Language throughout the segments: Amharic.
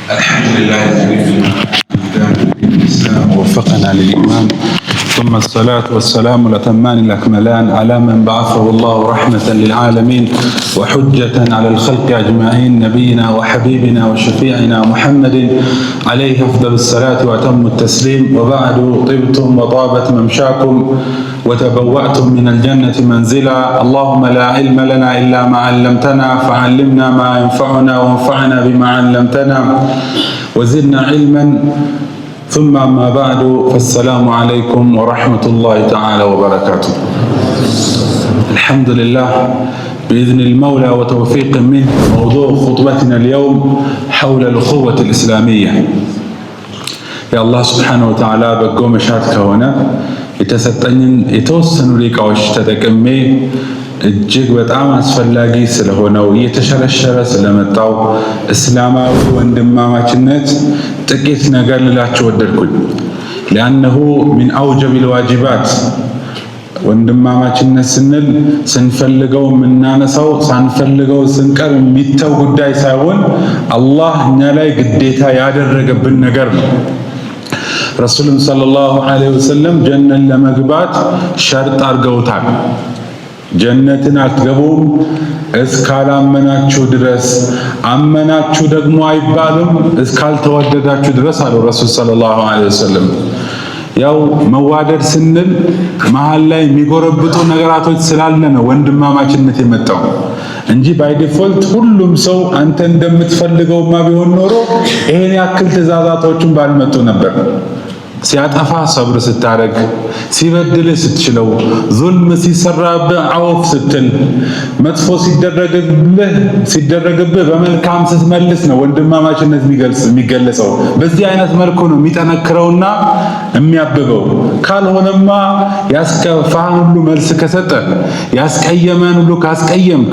الحمد لله الذي وفقنا للإيمان، ثم الصلاة والسلام الأتمان الأكملان على من بعثه الله رحمة للعالمين وحجة على الخلق أجمعين، نبينا وحبيبنا وشفيعنا محمد عليه أفضل الصلاة وأتم التسليم. وبعد، طبتم وطابت ممشاكم وتبوأتم من الجنة منزلا. اللهم لا علم لنا إلا ما علمتنا، فعلمنا ما ينفعنا وانفعنا بما علمتنا وزدنا علما. ثم أما بعد، فالسلام عليكم ورحمة الله تعالى وبركاته. الحمد لله بإذن المولى وتوفيق منه. موضوع خطبتنا اليوم حول الأخوة الإسلامية. يا الله سبحانه وتعالى بقو مشاهد كهونا የተሰጠኝን የተወሰኑ ደቂቃዎች ተጠቅሜ እጅግ በጣም አስፈላጊ ስለሆነው እየተሸረሸረ ስለመጣው እስላማዊ ወንድማማችነት ጥቂት ነገር ልላችሁ ወደድኩኝ። لأنه من أوجب الواجبات። ወንድማማችነት ስንል ስንፈልገው የምናነሳው ሳንፈልገው ስንቀር የሚተው ጉዳይ ሳይሆን አላህ እኛ ላይ ግዴታ ያደረገብን ነገር ነው። ረሱሉም ሰለላሁ ዐለይሂ ወሰለም ጀነትን ለመግባት ሸርጥ አድርገውታል። ጀነትን አትገቡም እስካላመናችሁ ድረስ፣ አመናችሁ ደግሞ አይባልም እስካልተወደዳችሁ ድረስ አሉ ረሱል ሰለላሁ ዐለይሂ ወሰለም። ያው መዋደድ ስንል መሀል ላይ የሚጎረብጡ ነገራቶች ስላለ ነው ወንድማማችነት የመጣው እንጂ ባይ ዲፎልት ሁሉም ሰው አንተ እንደምትፈልገውማ ቢሆን ኖሮ ይሄን ያክል ትእዛዛቶችን ባልመጡ ነበር። ሲያጠፋ ሰብር ስታረግ፣ ሲበድል ስትችለው፣ ዙልም ሲሰራብህ አውፍ ስትል፣ መጥፎ ሲደረግብህ በመልካም ስትመልስ ነው ወንድማማችነት የሚገለጸው። በዚህ አይነት መልኩ ነው የሚጠነክረውና የሚያብበው። ካልሆነማ ያስከፋህን ሁሉ መልስ ከሰጠ፣ ያስቀየመን ሁሉ ካስቀየምክ፣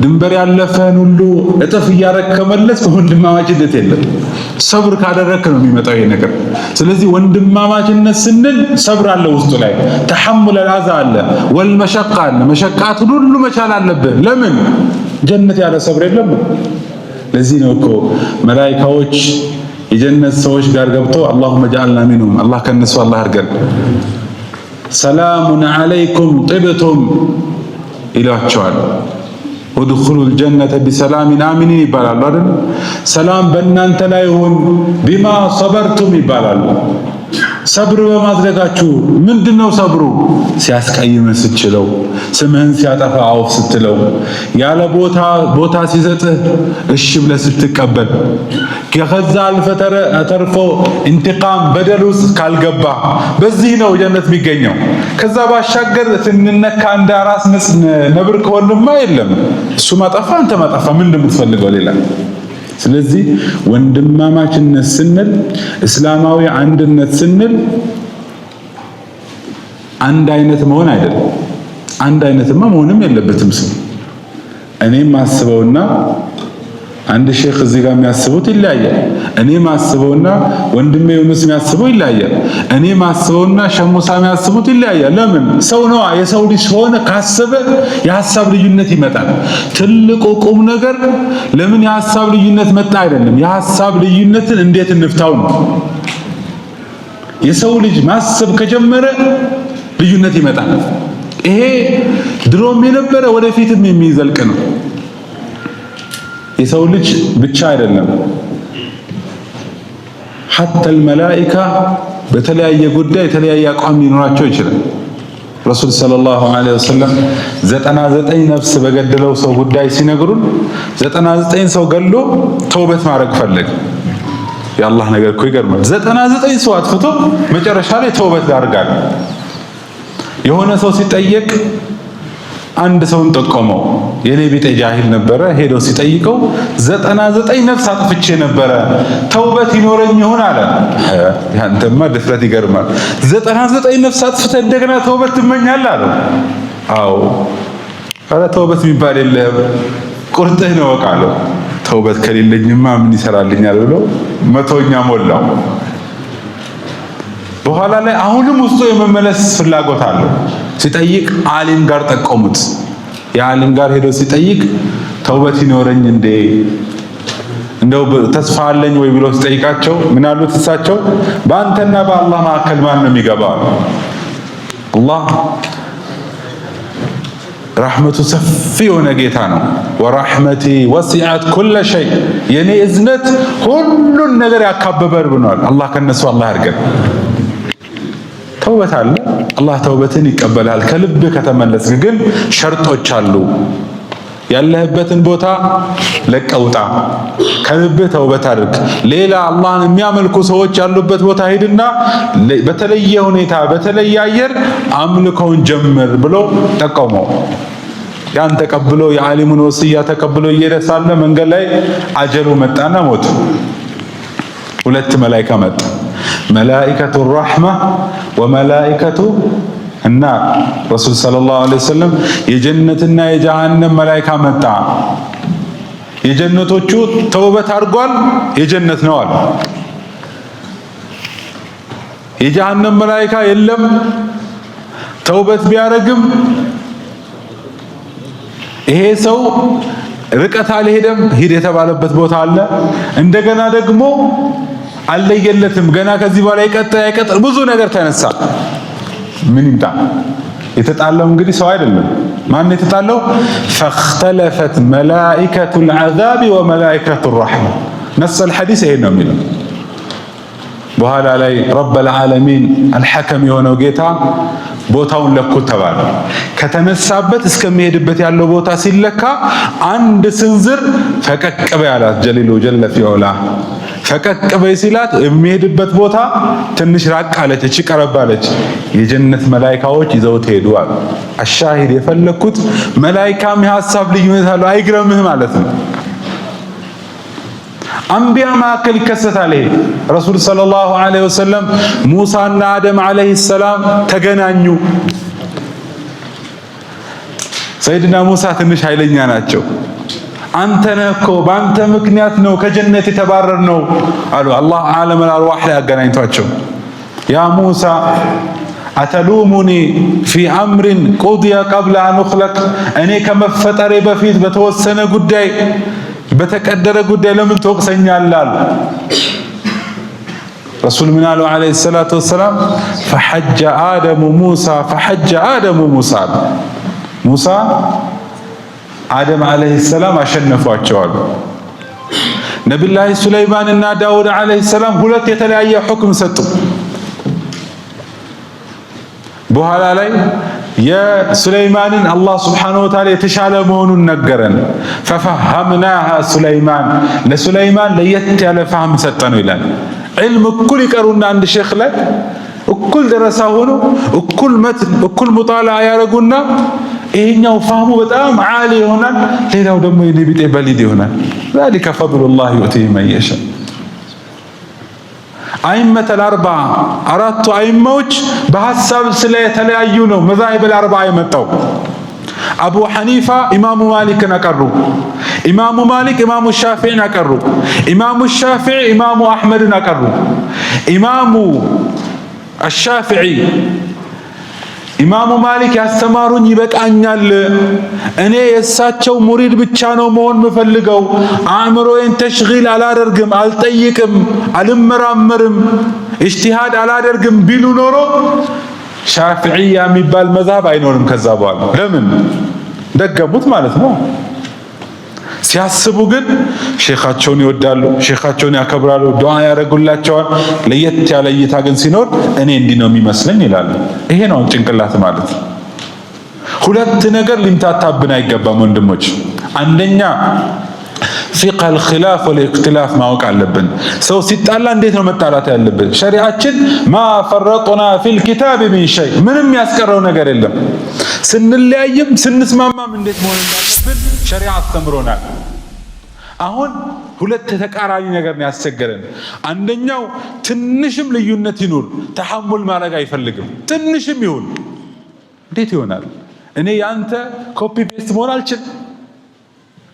ድንበር ያለፈን ሁሉ እጥፍ እያረክ ከመለስ ወንድማማችነት የለም። ሰብር ካደረክ ነው የሚመጣው ይሄ ነገር። ስለዚህ ወንድማማችነት ስንል ሰብር አለ ውስጡ ላይ፣ ተሐሙል አልአዛ አለ፣ ወልመሸቃ አለ። መሸቃቱን ሁሉ መቻል አለብህ። ለምን? ጀነት ያለ ሰብር የለም። ለዚህ ነው እኮ መላኢካዎች የጀነት ሰዎች ጋር ገብተው አላሁመ ጀዐልና ሚንሁም፣ አላህ ከነሱ አላህ አድርገን፣ ሰላሙን ዐለይኩም ጢብቱም ይሏቸዋል። ወድኹሉል ጀነተ ቢሰላሚን አሚኒን ይባላሉ አይደል? ሰላም በእናንተ ላይ ይሁን ቢማ ሰበርቱም ይባላሉ። ሰብር በማድረጋችሁ። ምንድነው ሰብሩ? ሲያስቀይምህ ስትችለው፣ ስምህን ሲያጠፋ አውፍ ስትለው፣ ያለ ቦታ ሲሰጥህ እሺ ብለህ ስትቀበል፣ ከዛ አልፈህ ተርፎ ኢንቲቃም በደል ውስጥ ካልገባ፣ በዚህ ነው ጀነት የሚገኘው። ከዛ ባሻገር ስንነካ እንደ ራስ ነብር ከሆንማ የለም። እሱ ማጠፋ አንተ ማጠፋ ምን እንደምትፈልገው ሌላ። ስለዚህ ወንድማማችነት ስንል፣ እስላማዊ አንድነት ስንል አንድ አይነት መሆን አይደለም። አንድ አይነትማ መሆንም የለበትም። ስም እኔም ማስበውና አንድ ሼክ እዚህ ጋር የሚያስቡት ይለያያል። እኔ ማስበውና ወንድሜ ዩኑስ የሚያስበው ይለያያል። እኔ ማስበውና ሸሙሳ የሚያስቡት ይለያያል። ለምን? ሰው ነው። የሰው ልጅ ሆነ ካሰበ የሐሳብ ልዩነት ይመጣል። ትልቁ ቁም ነገር ለምን የሐሳብ ልዩነት መጣ አይደለም፣ የሐሳብ ልዩነትን እንዴት እንፍታው ነው። የሰው ልጅ ማሰብ ከጀመረ ልዩነት ይመጣል። ይሄ ድሮም የነበረ ወደፊትም የሚዘልቅ ነው። የሰው ልጅ ብቻ አይደለም፣ ሐተል መላኢካ በተለያየ ጉዳይ የተለያየ አቋም ሊኖራቸው ይችላል። ረሱል ሰለላሁ ዐለይሂ ወሰለም 99 ነፍስ በገደለው ሰው ጉዳይ ሲነግሩን 99 ሰው ገሎ ተውበት ማድረግ ፈለገ። የአላህ ነገር እኮ ይገርማል። 99 ሰው አጥፍቶ መጨረሻ ላይ ተውበት ያደርጋል። የሆነ ሰው ሲጠየቅ አንድ ሰውን ጠቆመው። የኔ ቢጤ ጃሂል ነበረ። ሄዶ ሲጠይቀው 99 ነፍስ አጥፍቼ ነበረ ተውበት ይኖረኝ ይሆን አለ። ያንተማ ድፍረት ይገርማል። 99 ነፍስ አጥፍተህ እንደገና ተውበት ትመኛለህ አለው። አዎ፣ ኧረ ተውበት የሚባል የለም፣ ቁርጥህ ነው አውቃለሁ። ተውበት ከሌለኝማ ምን ይሰራልኛል ብሎ 100ኛ ሞላው። በኋላ ላይ አሁንም ውስጡ የመመለስ ፍላጎት አለው። ሲጠይቅ ዓሊም ጋር ጠቆሙት። የዓሊም ጋር ሄዶ ሲጠይቅ ተውበት ይኖረኝ እንዴ እንደው ተስፋ አለኝ ወይ ብሎ ሲጠይቃቸው ምን አሉት እሳቸው? በአንተና በአላህ መካከል ማን ነው የሚገባው? አላህ ረሕመቱ ሰፊ የሆነ ጌታ ነው። ወረሕመቲ ወሲዐት ኩለ ሸይ፣ የኔ እዝነት ሁሉን ነገር ያካበበል ብሏል። አላህ ከነሱ አላህ ያድርገን። ተውበት አለ፣ አላህ ተውበትን ይቀበላል ከልብ ከተመለስክ። ግን ሸርጦች አሉ። ያለህበትን ቦታ ለቀውጣ፣ ከልብ ተውበት አድርግ። ሌላ አላህን የሚያመልኩ ሰዎች ያሉበት ቦታ ሄድና በተለየ ሁኔታ በተለየ አየር አምልኮውን ጀምር ብሎ ጠቀመው። ያን ተቀብሎ የዓሊሙን ወስያ ተቀብሎ እየደሳለ መንገድ ላይ አጀሉ መጣና ሞት። ሁለት መላኢካ መጣ፣ መላኢከቱ ረሕማ ወመላኢከቱ እና ረሱል ሰለላሁ ዐለይሂ ወሰለም የጀነትና የጀሃነም መላኢካ መጣ። የጀነቶቹ ተውበት አድርጓል፣ የጀነት ነው አሉ። የጀሃነም መላኢካ የለም፣ ተውበት ቢያረግም ይሄ ሰው ርቀት አልሄደም፣ ሂድ የተባለበት ቦታ አለ። እንደገና ደግሞ አልለየለትም፣ ገና ከዚህ በኋላ ይቀጥል ብዙ ነገር ተነሳ። ምን ይምጣ? የተጣለው እንግዲህ ሰው አይደለም። ማን የተጣለው? ፈኽተለፈት መላኢከቱል ዐዛብ ወመላኢከቱር ረሕማ። ነሰል ሐዲስ ይሄን ነው የሚለው። በኋላ ላይ ረበል ዓለሚን አልሐከም የሆነው ጌታ ቦታውን ለኩት ተባለ። ከተነሳበት እስከሚሄድበት ያለው ቦታ ሲለካ አንድ ስንዝር ፈቀቅ በይ አላት ጀሊሉ ጀለ ፊዑላ። ፈቀቅ በይ ሲላት የሚሄድበት ቦታ ትንሽ ራቅ አለች፣ እቺ ቀረብ አለች። የጀነት መላኢካዎች ይዘውት ሄዱ አሉ። አሻሂድ የፈለኩት መላኢካም የሐሳብ ልዩነት አለው፣ አይግረምህ ማለት ነው። አንቢያ መካከል ይከሰታል ይሄ። ረሱል ሰለላሁ ዐለይሂ ወሰለም ሙሳና አደም ዐለይሂ ሰላም ተገናኙ። ሰይድና ሙሳ ትንሽ ኃይለኛ ናቸው። አንተ ነህ እኮ በአንተ ምክንያት ነው ከጀነት የተባረር ነው አሉ። አላህ ዓለም አልአርዋህ ላይ አገናኝቷቸው ያ ሙሳ አተሉሙኒ ፊ አምሪን ቁድየ ቀብለ አን ኡኽለቅ፣ እኔ ከመፈጠሬ በፊት በተወሰነ ጉዳይ በተቀደረ ጉዳይ ለምን ትወቅሰኛለህ አሉ። ረሱል ምን አሉ ዐለይሂ ሰላቱ ወሰላም? ፈሐጀ አደሙ ሙሳ ፈሐጀ አደሙ ሙሳ፣ ሙሳ አደም ዐለይሂ ሰላም አሸነፏቸዋል። ነቢዩላህ ሱለይማን እና ዳውድ ዐለይሂ ሰላም ሁለት የተለያየ ሁክም ሰጡ። በኋላ ላይ የሱለይማንን አላህ ሱብሓነሁ ወተዓላ የተሻለ መሆኑን ነገረን። ፈፈሀምናሃ ሱለይማን፣ ለሱለይማን ለየት ያለ ፋህም ሰጠነው ይላል። ዒልም እኩል ይቀሩና አንድ ሼኽ ላይ እኩል ደረሳ ሆኖ እኩል መትን እኩል ሙጣላ ያረጉና ይሄኛው ፋህሙ በጣም ዓሊ ይሆናል፣ ሌላው ደግሞ የኔ በሊድ ይሆናል። ዛሊከ ፈድሉላህ ዩእቲሂ መን የሻ። አይመተል አርባ አራቱ አይማዎች በሐሳብ ስለተለያዩ ነው መዛሂበል አርባ የመጣው። አቡ ሐኒፋ ኢማሙ ማሊክን አቀሩ፣ ኢማሙ ማሊክ ኢማሙ ሻፊዒን አቀሩ፣ ኢማሙ ሻፊዒ ኢማሙ አሕመድን አቀሩ። ኢማሙ አሻፊዒ ኢማሙ ማሊክ ያስተማሩኝ ይበቃኛል፣ እኔ የእሳቸው ሙሪድ ብቻ ነው መሆን የምፈልገው፣ አእምሮዬን ተሽጊል አላደርግም፣ አልጠይቅም፣ አልመራመርም፣ ኢጅቲሃድ አላደርግም ቢሉ ኖሮ ሻፊዒያ የሚባል መዝሀብ አይኖርም ከዛ በኋላ። ለምን ደገሙት ማለት ነው። ሲያስቡ ግን ሼኻቸውን ይወዳሉ፣ ሼኻቸውን ያከብራሉ፣ ዱዓ ያደርጉላቸዋል። ለየት ያለ እይታ ግን ሲኖር እኔ እንዲህ ነው የሚመስለኝ ይላሉ። ይሄ ነው ጭንቅላት ማለት። ሁለት ነገር ሊምታታብን አይገባም ወንድሞች። አንደኛ ፊቅህ አልኺላፍ ወልኢኽቲላፍ ማወቅ አለብን። ሰው ሲጣላ እንዴት ነው መጣላት ያለብን? ሸሪዓችን ማ ፈረጥና ፊል ኪታብ ሚን ሸይ፣ ምንም ያስቀረው ነገር የለም። ስንለያይም ስንስማማም እንዴት መሆን እንዳለብን ሸሪዓ አስተምሮናል። አሁን ሁለት ተቃራኒ ነገር ነው ያስቸገረን። አንደኛው ትንሽም ልዩነት ይኑር ተሐሙል ማድረግ አይፈልግም። ትንሽም ይሁን እንዴት ይሆናል? እኔ ያንተ ኮፒ ፔስት መሆን አልችልም፣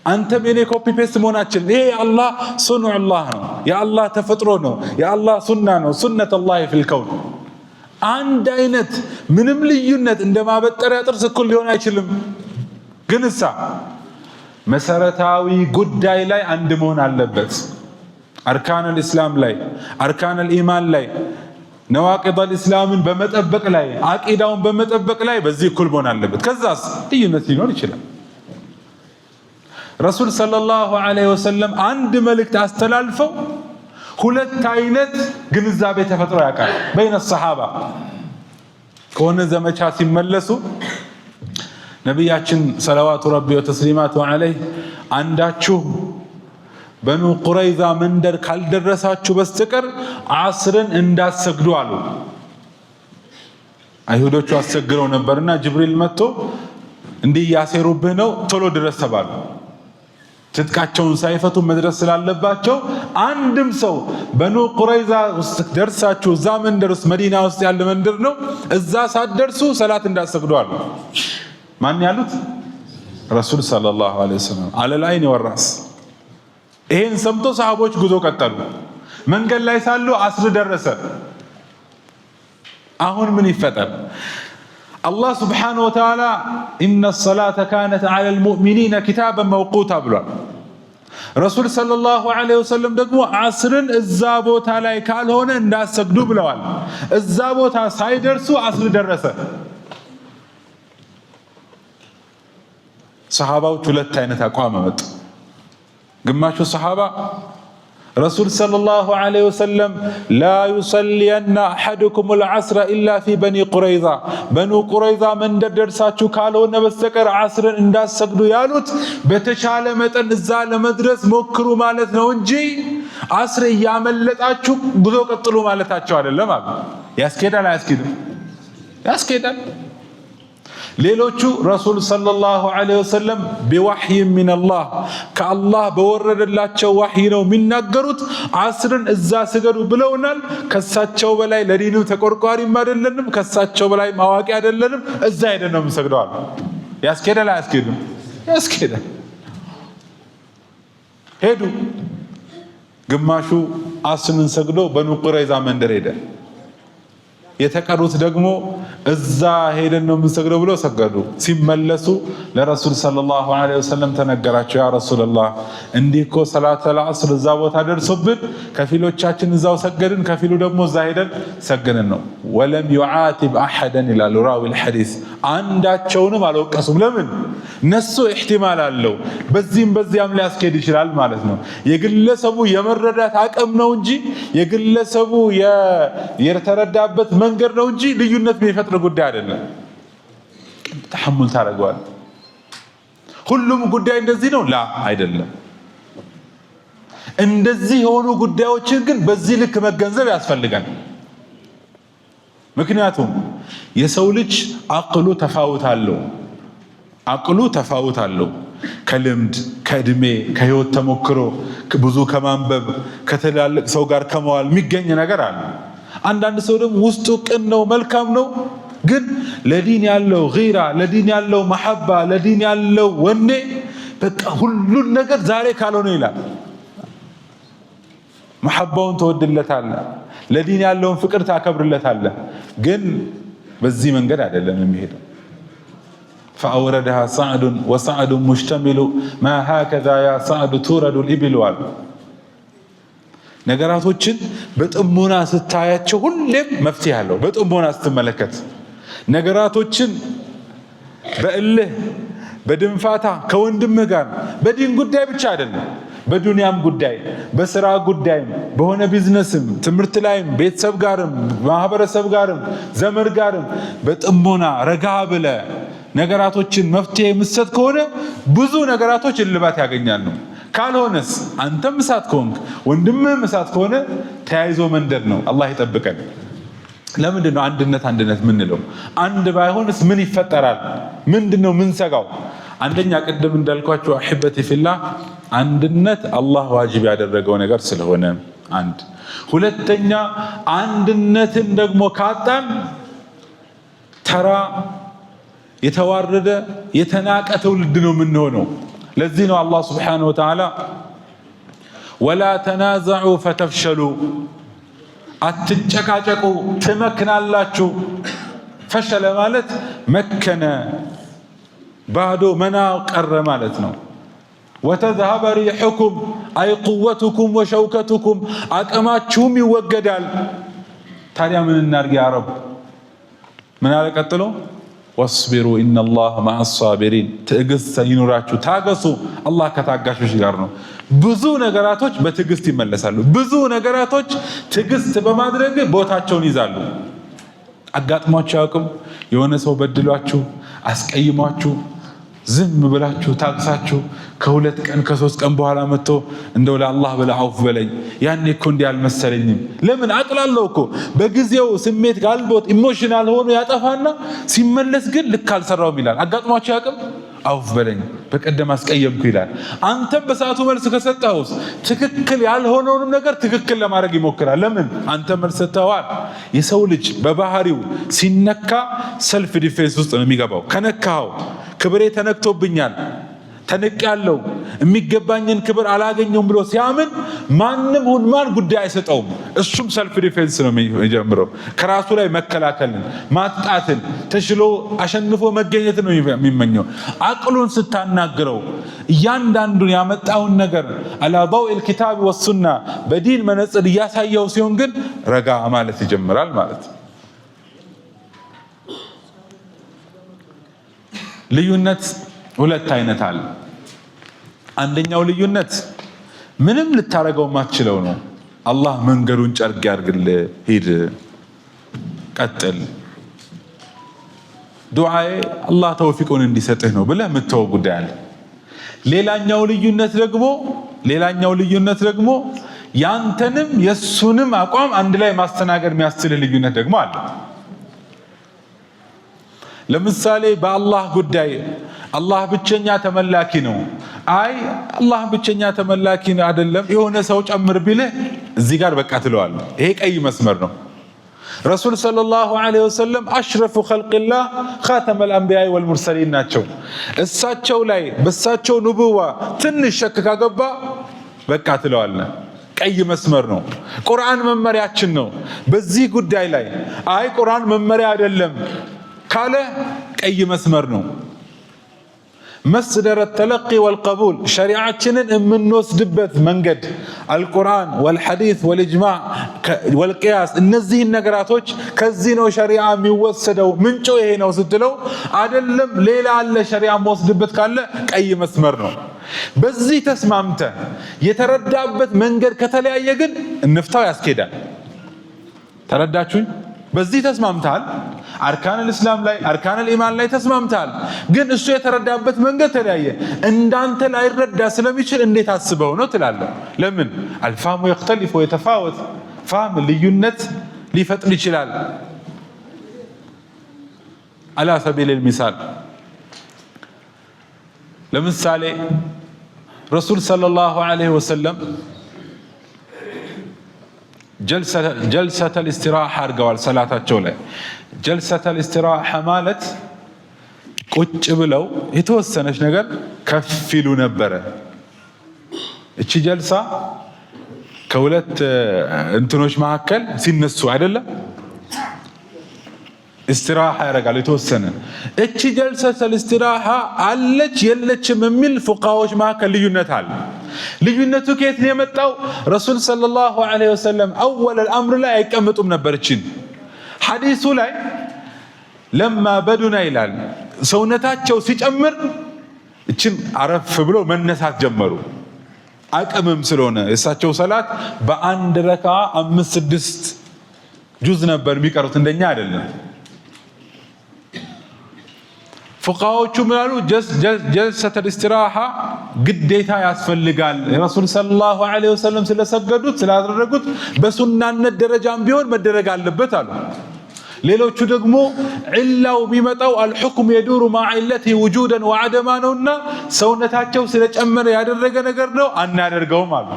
አንተም የኔ ኮፒ ፔስት መሆናችን። ይሄ የአላህ ሱንዑላህ ነው፣ የአላህ ተፈጥሮ ነው፣ የአላህ ሱና ነው። ሱነቱላህ ፊል ከውን። አንድ አይነት ምንም ልዩነት እንደ ማበጠሪያ ጥርስ እኩል ሊሆን አይችልም። ግን መሰረታዊ ጉዳይ ላይ አንድ መሆን አለበት። أركان الإسلام لاي أركان الإيمان لاي نواقض الإسلام بمتأبق لاي عقيدهم بمتأبق لاي بزي كل بون علبت كزاس ليونت ሊኖር ይችላል رسول صلى الله عليه وسلم عند ملك አስተላልፈው ሁለት አይነት ግንዛቤ ተፈጥሮ ያውቃል بين الصحابة ከሆነ ዘመቻ ሲመለሱ ነብያችን ሰለዋቱ ረቢ ወተስሊማቱ ዐለይሂ አንዳችሁ በኑ ቁረይዛ መንደር ካልደረሳችሁ በስተቀር ዓስርን እንዳትሰግዱ አሉ አይሁዶቹ አሰግረው ነበርና ጅብሪል መጥቶ እንዲህ ያሰሩብህ ነው ቶሎ ድረስ ተባሉ ትጥቃቸውን ሳይፈቱ መድረስ ስላለባቸው አንድም ሰው በኑ ቁረይዛ ውስጥ ደርሳችሁ እዛ መንደር ውስጥ መዲና ውስጥ ያለ መንደር ነው እዛ ሳትደርሱ ሰላት እንዳትሰግዱ አሉ ማን ያሉት ረሱል ሰለላሁ ዐለይሂ ወሰለም على العين والراس ይሄን ሰምቶ ሰሃቦች ጉዞ ቀጠሉ መንገድ ላይ ሳሉ አስር ደረሰ አሁን ምን ይፈጠር الله سبحانه وتعالى إن الصلاة كانت على المؤمنين كتابا موقوتا ብሏል رسول صلى الله عليه وسلم ደግሞ ዓስርን እዛ ቦታ ላይ ካልሆነ እንዳትሰግዱ ብለዋል እዛ ቦታ ሳይደርሱ ዓስር ደረሰ ሰሃባው ሁለት አይነት አቋም መጡ ግማሹ ሰሃባ رسول صلى الله عليه وسلم لا يصلين أحدكم العصر إلا في بني قريظة بنو قريظة من درساتشو كالون بستكر عصر انداس سقدو يالوت بتشالة متن الزال مدرس مكرو مالتنا ونجي عصر ياملتاتشو بذوك الطلو مالتاتشو على اللمع ياسكيدا لا ياسكيدا ياسكيدا ሌሎቹ ረሱል ሰለላሁ ዐለይሂ ወሰለም بوحي من الله ከአላህ በወረደላቸው ወህይ ነው የሚናገሩት ዓስርን እዛ ስገዱ ብለውናል ከሳቸው በላይ ለዲኑ ተቆርቋሪም አይደለንም ከሳቸው በላይ ማዋቂ አይደለንም እዛ ሄደን ነው የምንሰግደው ያስኬዳል አያስኬድም ያስኬዳል ሄዱ ግማሹ ዓስርን ሰግዶ በኑ ቁረይዛ መንደር ሄደ የተቀሩት ደግሞ እዛ ሄደን ነው የምንሰግደው ብለው ሰገዱ ሲመለሱ ለረሱል ሰለላሁ ዐለይሂ ወሰለም ተነገራቸው ያ ረሱላህ እንዲኮ ሰላተል ዐስር እዛ ቦታ ደርሶብን ከፊሎቻችን እዛው ሰገድን ከፊሉ ደግሞ እዛ ሄደን ሰገድን ነው ወለም يعاتب احدا الى راوي الحديث አንዳቸውንም አልወቀሱም ለምን ነሱ احتمال አለው በዚህም ሊያስኬድ ይችላል ማለት ነው የግለሰቡ የመረዳት አቅም ነው እንጂ የግለሰቡ የተረዳበት መንገድ ነው እንጂ ልዩነት የሚፈጥር ጉዳይ አይደለም ተሐሙል ታረጋዋል ሁሉም ጉዳይ እንደዚህ ነው ላ አይደለም እንደዚህ የሆኑ ጉዳዮችን ግን በዚህ ልክ መገንዘብ ያስፈልጋል ምክንያቱም የሰው ልጅ አቅሉ ተፋውት አለው ከልምድ ከእድሜ ከህይወት ተሞክሮ ብዙ ከማንበብ ከተላልቅ ሰው ጋር ከመዋል የሚገኝ ነገር አለ አንዳንድ ሰው ደግሞ ውስጡ ቅን ነው መልካም ነው ግን ለዲን ያለው ጊራ ለዲን ያለው መሐባ ለዲን ያለው ወኔ በቃ ሁሉን ነገር ዛሬ ካልሆነ ይላል መሐባውን ተወድለታል ለዲን ያለውን ፍቅር ታከብርለታል ግን በዚህ መንገድ አይደለም የሚሄደው فأوردها صعد وصعد مشتمل ما هكذا يا صعد تورد الإبل وال ነገራቶችን በጥሞና ስታያቸው ሁሌም መፍትሄ አለው በጥሞና ስትመለከት ነገራቶችን በእልህ በድንፋታ ከወንድምህ ጋር በዲን ጉዳይ ብቻ አይደለም በዱንያም ጉዳይ በስራ ጉዳይም በሆነ ቢዝነስም ትምርት ላይም ቤተሰብ ጋርም ማህበረሰብ ጋርም ዘመድ ጋርም በጥሞና ረጋ ብለ ነገራቶችን መፍትሄ መስጠት ከሆነ ብዙ ነገራቶች እልባት ያገኛሉ ካልሆነስ አንተም እሳት ከሆንክ ወንድምም እሳት ከሆነ ተያይዞ መንደር ነው አላህ ይጠብቀን ለምንድነው አንድነት ምንለው አንድ ባይሆንስ ምን ይፈጠራል ምንድነው ምን ሰጋው አንደኛ ቀደም እንዳልኳችሁ አህበቲ ፊላህ አንድነት አላህ ዋጅብ ያደረገው ነገር ስለሆነ አንድ ሁለተኛ አንድነትን ደግሞ ካጣን ተራ የተዋረደ የተናቀ ትውልድ ነው የምንሆነው ለዚህ ነው አላህ Subhanahu Wa Ta'ala ولا تنازعوا فتفشلوا አትጨቃጨቁ ትመክናላችሁ ፈሸለ ማለት መከነ ባዶ መና ቀረ ማለት ነው وتذهب ريحكم አይ ቁወቱኩም ወሸውከቱኩም አቅማችሁም ይወገዳል። ታዲያ ምን እናርግ ያ ረብ? ምን አለ ቀጥሎ? ወስቢሩ ኢነላህ መዐ ሷቢሪን ትዕግስት ይኑራችሁ ታገሱ፣ አላህ ከታጋሾች ጋር ነው። ብዙ ነገራቶች በትዕግስት ይመለሳሉ። ብዙ ነገራቶች ትዕግስት በማድረግ ቦታቸውን ይዛሉ። አጋጥሟችሁ ያውቅም? የሆነ ሰው በድሏችሁ አስቀይሟችሁ ዝም ብላችሁ ታግሳችሁ ከሁለት ቀን ከሶስት ቀን በኋላ መጥቶ እንደው ለአላህ ብለህ አውፍ በለኝ ያኔ እኮ እንዲህ አልመሰለኝም። ለምን አቅላለሁ እኮ በጊዜው ስሜት ጋልቦት ኢሞሽናል ሆኖ ያጠፋና ሲመለስ ግን ልክ አልሰራውም ይላል። አጋጥሟችሁ ያውቅም? አውፍ በለኝ በቀደም አስቀየምኩ ይላል። አንተም በሰዓቱ መልስ ከሰጠኸውስ ትክክል ያልሆነውንም ነገር ትክክል ለማድረግ ይሞክራል። ለምን? አንተ መልስ ሰጥተዋል። የሰው ልጅ በባህሪው ሲነካ ሰልፍ ዲፌንስ ውስጥ ነው የሚገባው። ከነካው ክብሬ ተነክቶብኛል፣ ተንቄያለሁ፣ የሚገባኝን ክብር አላገኘውም ብሎ ሲያምን ማንም ሁን ማን ጉዳይ አይሰጠውም። እሱም ሰልፍ ዲፌንስ ነው የሚጀምረው። ከራሱ ላይ መከላከልን፣ ማጥቃትን፣ ተሽሎ አሸንፎ መገኘት ነው የሚመኘው። አቅሉን ስታናግረው እያንዳንዱን ያመጣውን ነገር አላ ضوء الكتاب والسنة በዲን መነጽር እያሳየው ሲሆን ግን ረጋ ማለት ይጀምራል ማለት ነው። ልዩነት ሁለት አይነት አለ። አንደኛው ልዩነት ምንም ልታረገው ማትችለው ነው። አላህ መንገዱን ጨርቅ ያርግልህ፣ ሂድ፣ ቀጥል፣ ዱዓዬ አላህ ተውፊቁን እንዲሰጥህ ነው ብለህ የምትተወው ጉዳይ አለ። ሌላኛው ልዩነት ደግሞ ያንተንም የሱንም አቋም አንድ ላይ ማስተናገድ የሚያስችልህ ልዩነት ደግሞ አለ። ለምሳሌ በአላህ ጉዳይ አላህ ብቸኛ ተመላኪ ነው። አይ አላህ ብቸኛ ተመላኪ አይደለም የሆነ ሰው ጨምር ቢልህ እዚህ ጋር በቃ ትለዋለህ። ይሄ ቀይ መስመር ነው። ረሱል ሰለላሁ ዐለይሂ ወሰለም አሽረፉ ኸልቅላህ ኻተመል አንቢያኢ ወልሙርሰሊን ናቸው። እሳቸው ላይ በእሳቸው ንቡዋ ትንሽ ሸክ ካገባ በቃ ትለዋለህ። ቀይ መስመር ነው። ቁርአን መመሪያችን ነው። በዚህ ጉዳይ ላይ አይ ቁርአን መመሪያ አይደለም ካለ ቀይ መስመር ነው። መስደረ ተለቂ ወልቀቡል ሸሪዓችንን የምንወስድበት መንገድ አልቁርአን ወልሐዲስ ወልእጅማዕ ወልቅያስ እነዚህን ነገራቶች ከዚህ ነው ሸሪዓ የሚወሰደው ምንጩ ይሄ ነው ስትለው አይደለም ሌላ አለ ሸሪዓ የምወስድበት ካለ ቀይ መስመር ነው። በዚህ ተስማምተ የተረዳበት መንገድ ከተለያየ ግን እንፍታው ያስኬዳል። ተረዳችሁኝ? በዚህ ተስማምታል። አርካን እስላም ላይ አርካን ኢማን ላይ ተስማምታል። ግን እሱ የተረዳበት መንገድ ተለያየ። እንዳንተ ላይረዳ ስለሚችል እንዴት አስበው ነው ትላለህ። ለምን? አልፋሙ يختلف ويتفاوت ፋም ልዩነት ሊፈጥር ይችላል። አላ ሰቢል المثال ለምሳሌ ረሱል ሰለላሁ ዐለይሂ ወሰለም ጀልሰተል ኢስቲራሃ አድርገዋል ሰላታቸው ላይ። ጀልሰተል ኢስቲራሃ ማለት ቁጭ ብለው የተወሰነች ነገር ከፍ ይሉ ነበረ። እቺ ጀልሳ ከሁለት እንትኖች መካከል ሲነሱ አይደለም ኢስቲራሃ ያደርጋል የተወሰነ። እቺ ጀልሰተል ኢስቲራሃ አለች የለችም የሚል ፉቃዎች መካከል ልዩነት አለ። ልዩነቱ ከየት ነው የመጣው? ረሱል ሰለላሁ ዐለይሂ ወሰለም አወል አልአምር ላይ አይቀመጡም ነበር። እቺን ሐዲሱ ላይ ለማ በዱና ይላል ሰውነታቸው ሲጨምር እቺን አረፍ ብሎ መነሳት ጀመሩ። አቅምም ስለሆነ የእሳቸው ሰላት በአንድ ረካ 5-6 ጁዝ ነበር የሚቀሩት፣ እንደኛ አይደለም። ፉቃዎቹ ምናሉ ጀልሰተል ኢስቲራሃ ግዴታ ያስፈልጋል። ረሱል ሰለላሁ ዐለይሂ ወሰለም ስለሰገዱት ስላደረጉት በሱናነት ደረጃም ቢሆን መደረግ አለበት አሉ። ሌሎቹ ደግሞ ዒላው ቢመጣው አልሁክም የዱሩ ማዕ ዒለቲሂ ውጁደን ወዐደማ ነውና ሰውነታቸው ስለጨመረ ያደረገ ነገር ነው አናደርገውም አሉ።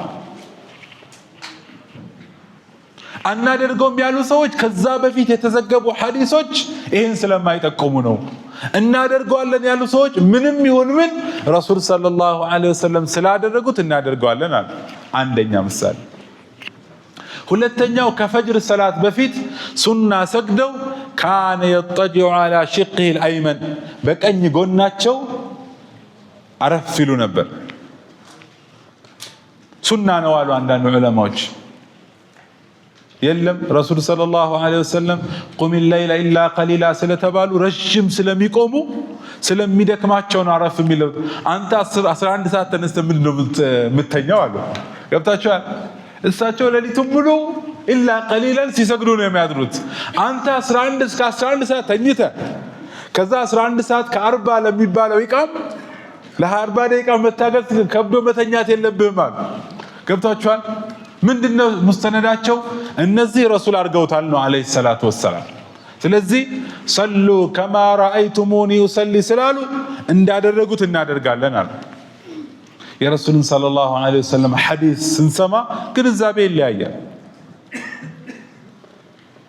አናደርገውም ያሉ ሰዎች ከዛ በፊት የተዘገቡ ሐዲሶች ይህን ስለማይጠቁሙ ነው። እናደርገዋለን ያሉ ሰዎች ምንም ይሁን ምን ረሱል ሰለላሁ ዐለይሂ ወሰለም ስላደረጉት እናደርገዋለን አሉ። አንደኛ ምሳሌ። ሁለተኛው ከፈጅር ሰላት በፊት ሱና ሰግደው ካነ የጠጅዑ ዐላ ሽቅሂ አልአይመን በቀኝ ጎናቸው አረፍ ይሉ ነበር። ሱና ነው አሉ አንዳንድ ዑለማዎች። የለም ረሱል ሰለላሁ ዐለይሂ ወሰለም ቁም الليل الا قليلا ስለተባሉ ረጅም ስለሚቆሙ ስለሚደክማቸው ነው አረፍ የሚለው። አንተ 11 ሰዓት ተነስተህ ምን ነው የምትተኛው አሉ። ገብታችኋል? እሳቸው ሌሊቱን ሙሉ ኢላ ቀሊላን ሲሰግዱ ነው የሚያድሩት። አንተ 11 እስከ 11 ሰዓት ተኝተህ ከዛ 11 ሰዓት ከ40 ለሚባለው ኢቃም ለ40 ደቂቃ መታገል ከብዶ መተኛት የለብህም አሉ። ገብታችኋል? ምንድነው ሙስተነዳቸው? እነዚህ ረሱል አድርገውታል ነው አለይሂ ሰላቱ ወሰላም። ስለዚህ ሰሉ ከማ ረአይቱሙኒ ዩሰሊ ስላሉ እንዳደረጉት እናደርጋለን አሉ። የረሱልን ሰለላሁ ዐለይሂ ወሰለም ሐዲስ ስንሰማ ግንዛቤ ይለያያል።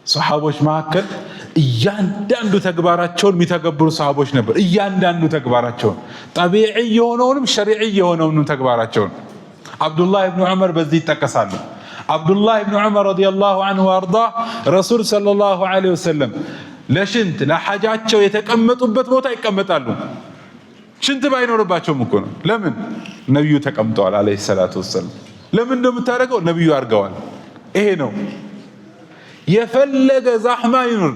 ሰሃቦች መካከል እያንዳንዱ ተግባራቸውን የሚተገብሩ ሰሃቦች ነበር። እያንዳንዱ ተግባራቸውን ጠቢዒ የሆነውንም ሸሪዒ የሆነውንም ተግባራቸውን አብዱላህ ኢብኑ ዑመር በዚህ ይጠቀሳሉ። አብዱላህ ኢብኑ ዑመር ረዲየላሁ ዐንሁ ወአርዳ ረሱል ሰለላሁ ዐለይሂ ወሰለም ለሽንት ለሐጃቸው የተቀመጡበት ቦታ ይቀመጣሉ። ሽንት ባይኖርባቸውም እኮ ነው። ለምን? ነብዩ ተቀምጠዋል ዐለይሂ ሰላቱ ወሰለም። ለምን እንደምታደርገው ነብዩ አድርገዋል። ይሄ ነው። የፈለገ ዛህማ ይኑር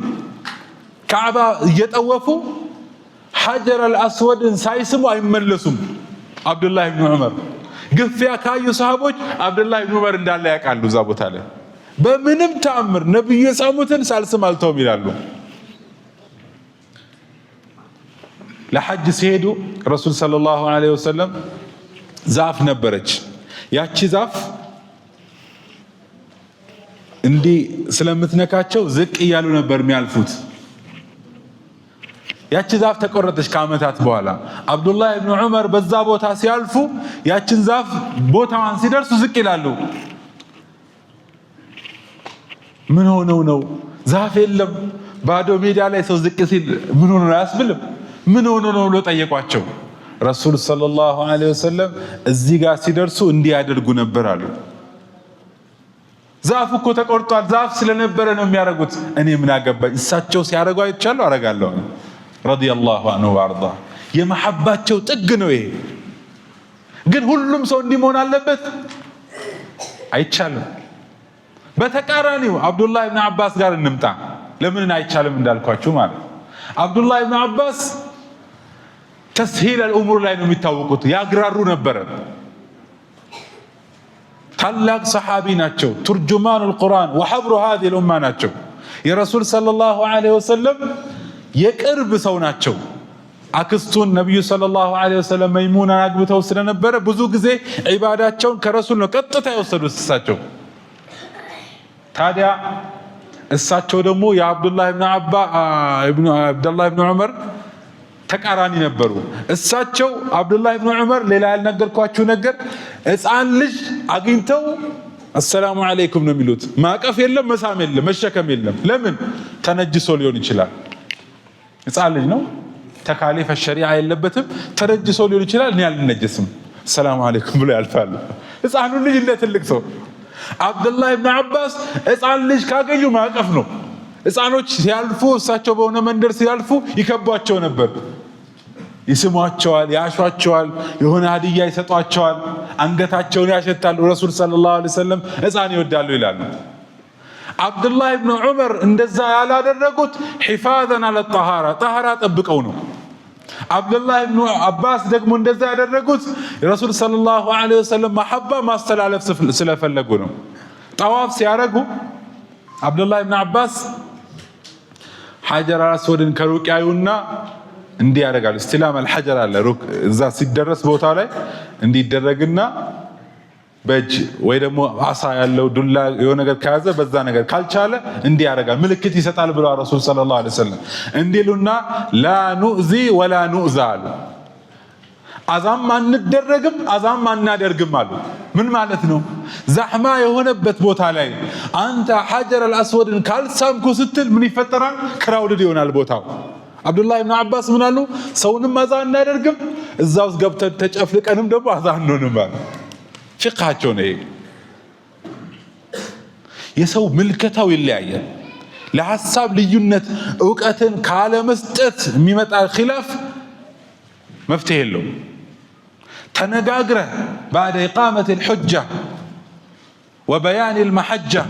ካዕባ እየጠወፉ ሐጀረል አስወድን ሳይስሙ አይመለሱም። አብዱላህ ኢብኑ ዑመር ግፊያ ካዩ ሰሃቦች አብዱላህ ኢብኑ ዑመር እንዳለ ያውቃሉ። እዛ ቦታ ላይ በምንም ተአምር ነብዩ የሳሙትን ሳልስም አልተውም ይላሉ። ለሐጅ ሲሄዱ ረሱል ሰለላሁ ዐለይሂ ወሰለም ዛፍ ነበረች። ያቺ ዛፍ እንዲህ ስለምትነካቸው ዝቅ እያሉ ነበር የሚያልፉት። ያቺ ዛፍ ተቆረጠች ከዓመታት በኋላ። አብዱላህ ኢብኑ ዑመር በዛ ቦታ ሲያልፉ ያችን ዛፍ ቦታዋን ሲደርሱ ዝቅ ይላሉ። ምን ሆነው ነው? ዛፍ የለም ባዶ ሜዳ ላይ ሰው ዝቅ ሲል ምን ሆኖ ነው አያስብልም? ምን ሆኖ ነው ብሎ ጠየቋቸው። ረሱል ሰለላሁ ዐለይሂ ወሰለም እዚህ ጋር ሲደርሱ እንዲህ ያደርጉ ነበር አሉ። ዛፍ እኮ ተቆርጧል፣ ዛፍ ስለነበረ ነው የሚያደርጉት። እኔ ምን አገባኝ? እሳቸው ሲያደርጉ አይቻለሁ አደርጋለሁ። ረዲየላሁ ዐንሁ ወአርዳ። የመሐባቸው ጥግ ነው ይሄ። ግን ሁሉም ሰው እንዲህ መሆን አለበት? አይቻልም። በተቃራኒው አብዱላህ ኢብኑ አባስ ጋር እንምጣ። ለምን አይቻልም እንዳልኳችሁ ማለት አብዱላህ ኢብኑ አባስ ተስሂል አልኡሙር ላይ ነው የሚታወቁት። ያግራሩ ነበረ። ታላቅ ሰሓቢ ናቸው። ቱርጁማኑል ቁርአን ወሐብሩ ሃዚሂል ኡማ ናቸው። የረሱል ሰለላሁ ዐለይሂ ወሰለም የቅርብ ሰው ናቸው። አክስቱን ነብዩ ሰለላሁ ዐለይሂ ወሰለም መይሙናን አግብተው ስለነበረ ብዙ ጊዜ ዒባዳቸውን ከረሱል ነው ቀጥታ የወሰዱት እሳቸው። ታዲያ እሳቸው ደግሞ የአብዱላህ ኢብኑ ዑመር ተቃራኒ ነበሩ። እሳቸው አብዱላህ ኢብኑ ዑመር ሌላ ያልነገርኳችሁ ነገር ሕፃን ልጅ አግኝተው አሰላሙ አለይኩም ነው የሚሉት። ማቀፍ የለም፣ መሳም የለም፣ መሸከም የለም። ለምን? ተነጅሶ ሊሆን ይችላል። ሕፃን ልጅ ነው፣ ተካሊፈ ሸሪዓ የለበትም። ተነጅሶ ሊሆን ይችላል። እኔ አልነጀስም ሰላም አለይኩም ብሎ ያልፋሉ። ሕፃኑ ልጅ እንደ ትልቅ ሰው። አብዱላህ ኢብኑ አባስ ሕፃን ልጅ ካገኙ ማቀፍ ነው። ሕፃኖች ሲያልፉ እሳቸው በሆነ መንደር ሲያልፉ ይከቧቸው ነበር። ይስሟቸዋል፣ ያሿቸዋል፣ የሆነ ሀዲያ ይሰጧቸዋል፣ አንገታቸውን ያሸታሉ። ረሱል ሰለላሁ ዐለይሂ ወሰለም ሕፃን ይወዳሉ ይላሉ። አብዱላህ ኢብኑ ዑመር እንደዛ ያላደረጉት ሒፋዘን አለ ጠሃራ ጠብቀው ነው። አብዱላህ ኢብኑ አባስ ደግሞ እንደዛ ያደረጉት ረሱል ሰለላሁ ዐለይሂ ወሰለም መሐባ ማስተላለፍ ስለፈለጉ ነው። ጠዋፍ ሲያረጉ አብዱላህ ኢብኑ አባስ ሐጀር አስወድን ከሩቅ ያዩና እንዲህ ያደርጋሉ። እስቲላም አልሐጀር አለ እዛ ሲደረስ ቦታ ላይ እንዲደረግና በእጅ ወይ ደግሞ አሳ ያለው ዱላ የሆነ ነገር ከያዘ በዛ ነገር ካልቻለ እንዲህ ያደርጋል፣ ምልክት ይሰጣል ብለው ረሱል ሰለላሁ ዐለይሂ ወሰለም እንዲሉና ላ ኑእዚ ወላ ኑእዛ አሉ። አዛም አንደረግም አዛም አናደርግም አሉ። ምን ማለት ነው? ዛህማ የሆነበት ቦታ ላይ አንተ ሐጀር አልአስወድን ካልሳምኩ ስትል ምን ይፈጠራል? ክራውድድ ይሆናል ቦታው። አብዱላህ ኢብኑ አባስ ምን አሉ? ሰውንም አዛ እናደርግም እዛ ውስጥ ገብተን ተጨፍልቀንም ደግሞ አዛ አንሆንም አሉ። ፍቅሃቸው ነው። የሰው ምልከታው ይለያያል። ለሐሳብ ልዩነት ዕውቀትን ካለመስጠት የሚመጣ ኺላፍ መፍትሄ የለውም። ተነጋግረህ ባደ ኢቃመት الحجة وبيان المحجة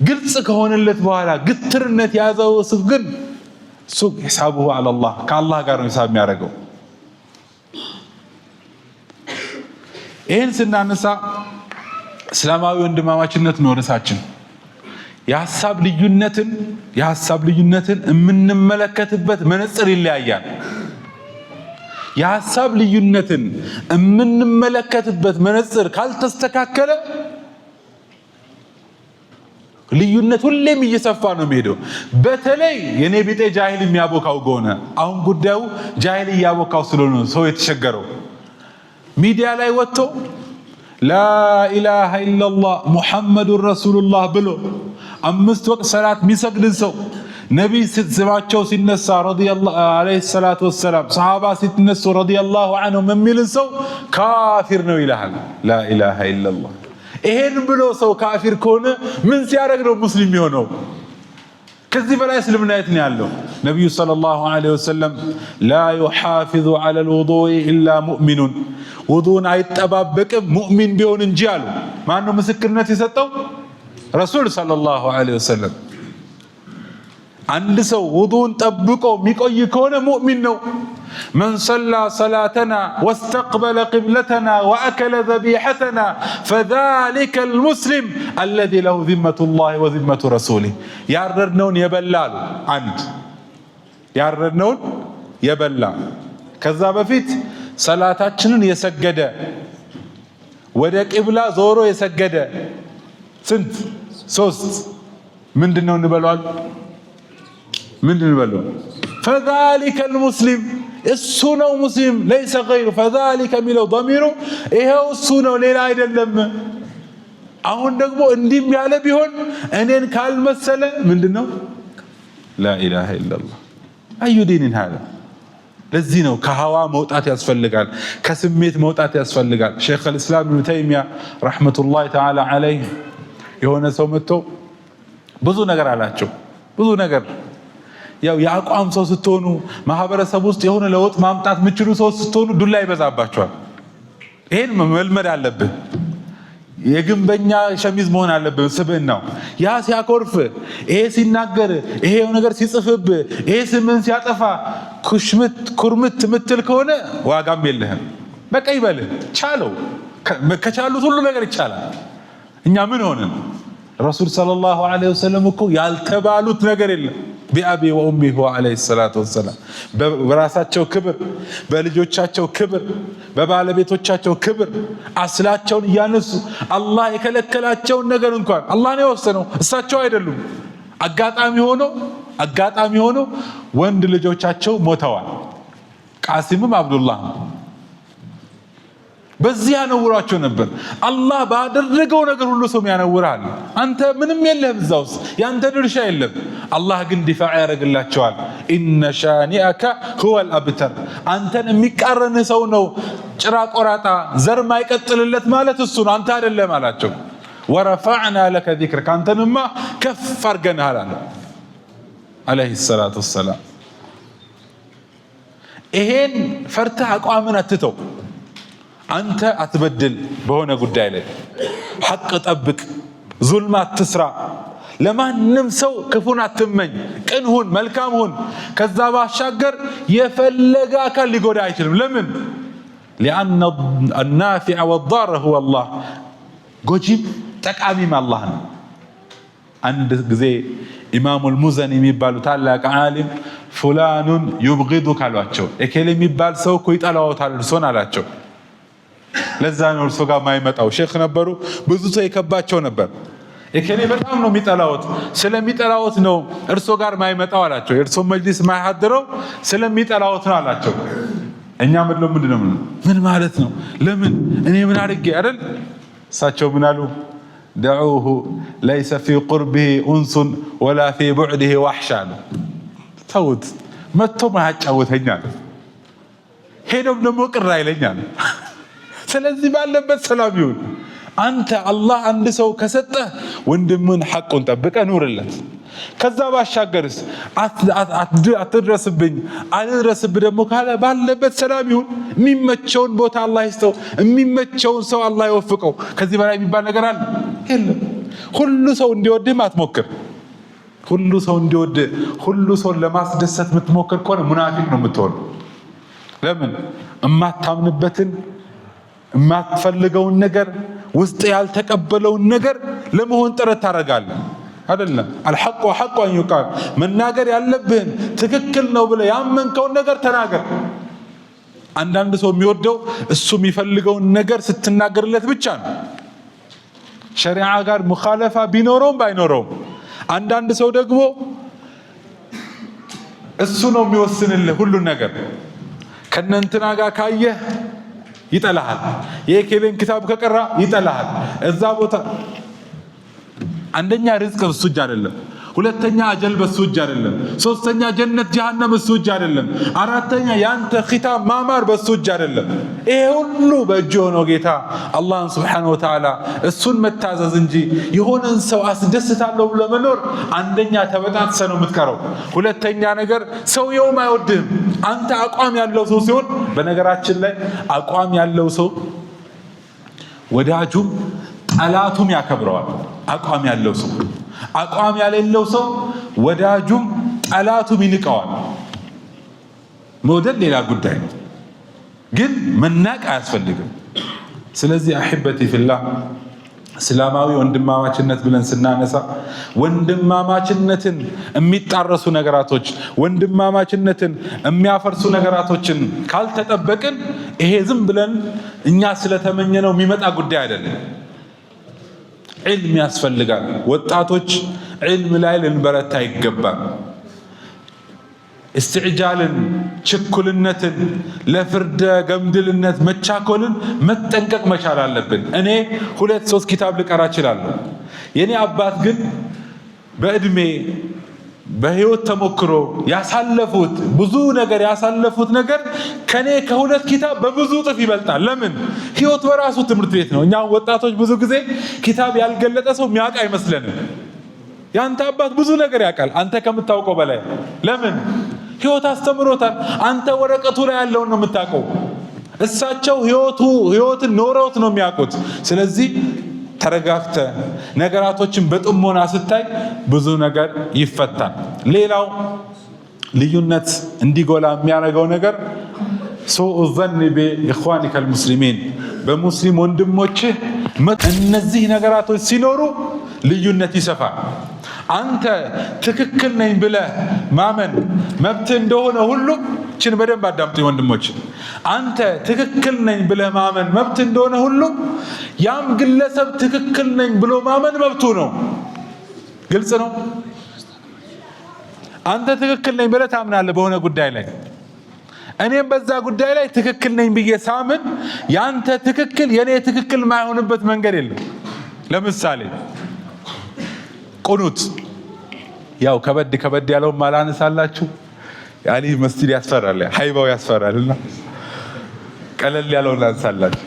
قلت كهونلت بوالا قترنت يازو سفقن سوق حسابه على الله كالله قارن حساب ميارقو إين سنة نساء اسلاماوي وندماماچነት ነው ርሳችን የሐሳብ ልዩነትን የምንመለከትበት መነጽር ይለያያል የሐሳብ ልዩነትን የምንመለከትበት መነጽር ካልተስተካከለ ልዩነት ሁሌም እየሰፋ ነው የሚሄደው በተለይ የኔ ቢጤ ጃሂል የሚያቦካው ጎነ አሁን ጉዳዩ ጃሂል ያቦካው ስለሆነ ሰው የተሸገረው ሚዲያ ላይ ወጥቶ لا إله إلا الله محمد رسول الله بلو أمست وقت صلاة ميسجد سو نبي سبعة سنسا رضي الله عليه الصلاة والسلام صحابة ستنسو رضي الله عنهم من ميل سو كافر نو إله لا إله إلا الله إهن بلو سو كافر كونه من سيارك نو مسلم يونو كذب لا يسلمنا يتنيالو نبي صلى الله عليه وسلم لا يحافظ على الوضوء إلا مؤمن وضوء يتطبق مؤمن بيون انجالو ما انه مسكرነት የሰጠው رسول صلى الله عليه وسلم عند سو وضوء طبقو የሚቆይ ከሆነ مؤمن ነው من صلى صلاتنا واستقبل قبلتنا واكل ذبيحتنا فذلك المسلم الذي له ذمه الله وذمه رسوله ያረድነውን የበላል አንድ ያረድነውን የበላ ከዛ በፊት ሰላታችንን የሰገደ ወደ ቂብላ ዞሮ የሰገደ ስንት ሶስት ምንድነው እንበለዋል فذلك المسلم السنة مسلم ليس غير فذلك ميلو ضميره ይሄው እሱ ነው ሌላ አይደለም አሁን ደግሞ እንዲም ያለ ቢሆን እኔን ካልመሰለ ምንድነው لا اله الا الله اي دين هذا ለዚህ ነው ከሐዋ መውጣት ያስፈልጋል ከስሜት መውጣት ያስፈልጋል ሼክ الاسلام ابن تيميه رحمه الله تعالى عليه የሆነ ሰው መጥቶ ብዙ ነገር አላቸው ብዙ ነገር ያው ያቋም ሰው ስትሆኑ ማህበረሰብ ውስጥ የሆነ ለውጥ ማምጣት ምችሉ ሰው ስትሆኑ ዱላ ይበዛባቸዋል ይሄን መልመድ አለብን የግንበኛ ሸሚዝ መሆን አለብን ስብዕናው ያ ሲያኮርፍ ይሄ ሲናገር ይሄ ነገር ሲጽፍብ ይሄ ስምን ሲያጠፋ ኩርምት ምትል ከሆነ ዋጋም የለህም በቃ ይበልህ ቻለው ከቻሉት ሁሉ ነገር ይቻላል እኛ ምን ሆነን ረሱል ሰለላሁ ዐለይሂ ወሰለም እኮ ያልተባሉት ነገር የለም بأبي وأمي هو عليه الصلاة والسلام براساتቸው ክብር በልጆቻቸው ክብር በባለቤቶቻቸው ክብር አስላቸውን ያነሱ አላህ የከለከላቸውን ነገር እንኳን አላህ ነው የወሰነው እሳቸው አይደሉም አጋጣሚ ሆኖ ወንድ ልጆቻቸው ሞተዋል ቃሲምም አብዱላህ በዚህ ያነውራቸው ነበር አላህ ባደረገው ነገር ሁሉ ሰው ያነውራል አንተ ምንም የለህም እዛውስ ያንተ ድርሻ የለም አላህ ግን ዲፋዕ ያረግላቸዋል ኢነ ሻኒአከ ሁወ الابتر አንተን የሚቃረን ሰው ነው ጭራ ቆራጣ ዘር ማይቀጥልለት ማለት እሱ ነው አንተ አይደለም አላቸው ወረፈዕና ለከ ذكرك አንተንማ ከፍ አርገናል አለይሂ ሰላቱ ወሰላም ይሄን ፈርተህ አቋምን አትተው አንተ አትበድል በሆነ ጉዳይ ላይ ሐቅ ጠብቅ ዙልም አትስራ ለማንም ሰው ክፉን አትመኝ ቅን ሁን መልካም ሁን ከዛ ባሻገር የፈለገ አካል ሊጎዳ አይችልም ለምን لأن النافع والضار هو الله ጎጂም ጠቃሚም አላህ ነው አንድ ጊዜ ኢማሙ አልሙዘኒ የሚባሉ ታላቅ ዓሊም ፉላኑን ይብغضك አሏቸው እከሌ የሚባል ሰው እኮ ይጠላዎታል እርሶን አላቸው ለዛ ነው እርሶ ጋር ማይመጣው ሼክ ነበሩ ብዙ ሰው ይከባቸው ነበር እከሌ በጣም ነው የሚጠላዎት ስለሚጠላዎት ነው እርሶ ጋር ማይመጣው አላቸው እርሶ መጅሊስ ማይሐድረው ስለሚጠላዎት ነው አላቸው እኛ ምንድነው ምን ማለት ነው ለምን እኔ ምን አድርጌ አይደል እሳቸው ምን አሉ دعوه ليس في قربه انس ولا في بعده وحشا ተውት መጥቶ ማያጫውተኛል ሄዶም ደግሞ ቅር አይለኛል ስለዚህ ባለበት ሰላም ይሁን አንተ አላህ አንድ ሰው ከሰጠ ወንድምን ሐቁን ጠብቀ ኑርለት ከዛ ባሻገርስ አትድረስብኝ አልድረስብ ደግሞ ካለ ባለበት ሰላም ይሁን። የሚመቸውን ቦታ አላህ ይስጠው፣ የሚመቸውን ሰው አላህ ይወፍቀው። ከዚህ በላይ የሚባል ነገር አለ የለም። ሁሉ ሰው እንዲወድህ አትሞክር። ሁሉ ሰው እንዲወድህ ሁሉ ሰው ለማስደሰት የምትሞክር ከሆነ ሙናፊቅ ነው የምትሆነው። ለምን? እማታምንበትን እማትፈልገውን ነገር ውስጥ ያልተቀበለውን ነገር ለመሆን ጥረት ታደርጋለህ አይደለም። አልሐቅ ወሐቅ አን ይቃል፣ መናገር ያለብህን ትክክል ነው ብለህ ያመንከውን ነገር ተናገር። አንዳንድ ሰው የሚወደው እሱ የሚፈልገውን ነገር ስትናገርለት ብቻ ነው፣ ሸሪዓ ጋር ሙኻለፋ ቢኖረውም ባይኖረውም። አንዳንድ ሰው ደግሞ እሱ ነው የሚወስንልህ ሁሉን ነገር። ከነንትና ጋር ካየህ ይጠላሃል፣ የኬሌን ክታብ ከቀራ ይጠላሃል። እዛ ቦታ አንደኛ ርዝቅ በሱ እጅ አይደለም፣ ሁለተኛ አጀል በሱ እጅ አይደለም፣ ሶስተኛ ጀነት ጀሃነም በሱ እጅ አይደለም፣ አራተኛ ያንተ ኺታብ ማማር በሱ እጅ አይደለም። ይሄ ሁሉ በእጁ የሆነው ጌታ አላህን ሱብሓነሁ ወተዓላ እሱን መታዘዝ እንጂ የሆነን ሰው አስደስታለሁ ብሎ መኖር አንደኛ ተበጣጥሰ ነው የምትቀረው። ሁለተኛ ነገር ሰውየውም አይወድህም። አንተ አቋም ያለው ሰው ሲሆን፣ በነገራችን ላይ አቋም ያለው ሰው ወዳጁም ጠላቱም ያከብረዋል። አቋም ያለው ሰው አቋም ያሌለው ሰው ወዳጁም ጠላቱም ይንቀዋል። መውደድ ሌላ ጉዳይ ነው፣ ግን መናቅ አያስፈልግም። ስለዚህ አሕበቲ ፊላህ እስላማዊ ወንድማማችነት ብለን ስናነሳ ወንድማማችነትን የሚጣረሱ ነገራቶች፣ ወንድማማችነትን የሚያፈርሱ ነገራቶችን ካልተጠበቅን ይሄ ዝም ብለን እኛ ስለተመኘነው የሚመጣ ጉዳይ አይደለም። ዒልም ያስፈልጋል። ወጣቶች ዒልም ላይ ልንበረታ ይገባል። እስትዕጃልን፣ ችኩልነትን፣ ለፍርደ ገምድልነት መቻኮልን መጠንቀቅ መቻል አለብን። እኔ 2-3 ኪታብ ልቀራ እችላለሁ። የኔ አባት ግን በእድሜ በህይወት ተሞክሮ ያሳለፉት ብዙ ነገር ያሳለፉት ነገር ከኔ ከ2 ኪታብ በብዙ እጥፍ ይበልጣል። ለምን? ህይወት በራሱ ትምህርት ቤት ነው። እኛ ወጣቶች ብዙ ጊዜ ኪታብ ያልገለጠ ሰው የሚያውቅ አይመስለንም። ያንተ አባት ብዙ ነገር ያውቃል አንተ ከምታውቀው በላይ። ለምን? ህይወት አስተምሮታል። አንተ ወረቀቱ ላይ ያለውን ነው የምታውቀው፣ እሳቸው ህይወትን ኖረውት ነው የሚያውቁት። ስለዚህ ተረጋግተ ነገራቶችን በጥሞና ስታይ ብዙ ነገር ይፈታል። ሌላው ልዩነት እንዲጎላ የሚያደርገው ነገር ሱኡ ዘን ቢኢኽዋኒከ አልሙስሊሚን፣ በሙስሊም ወንድሞችህ እነዚህ ነገራቶች ሲኖሩ ልዩነት ይሰፋል። አንተ ትክክል ነኝ ብለህ ማመን መብት እንደሆነ ሁሉ ችን በደንብ አዳምጡ ወንድሞች። አንተ ትክክል ነኝ ብለህ ማመን መብት እንደሆነ ሁሉ ያም ግለሰብ ትክክል ነኝ ብሎ ማመን መብቱ ነው። ግልጽ ነው። አንተ ትክክል ነኝ ብለህ ታምናለህ በሆነ ጉዳይ ላይ፣ እኔም በዛ ጉዳይ ላይ ትክክል ነኝ ብዬ ሳምን ያንተ ትክክል የኔ ትክክል ማይሆንበት መንገድ የለም። ለምሳሌ ቁኑት፣ ያው ከበድ ያለው ማላነሳላችሁ ያሊ መስጂድ ያስፈራል፣ ሃይባው ያስፈራልና ቀለል ያለው ላንሳላችሁ።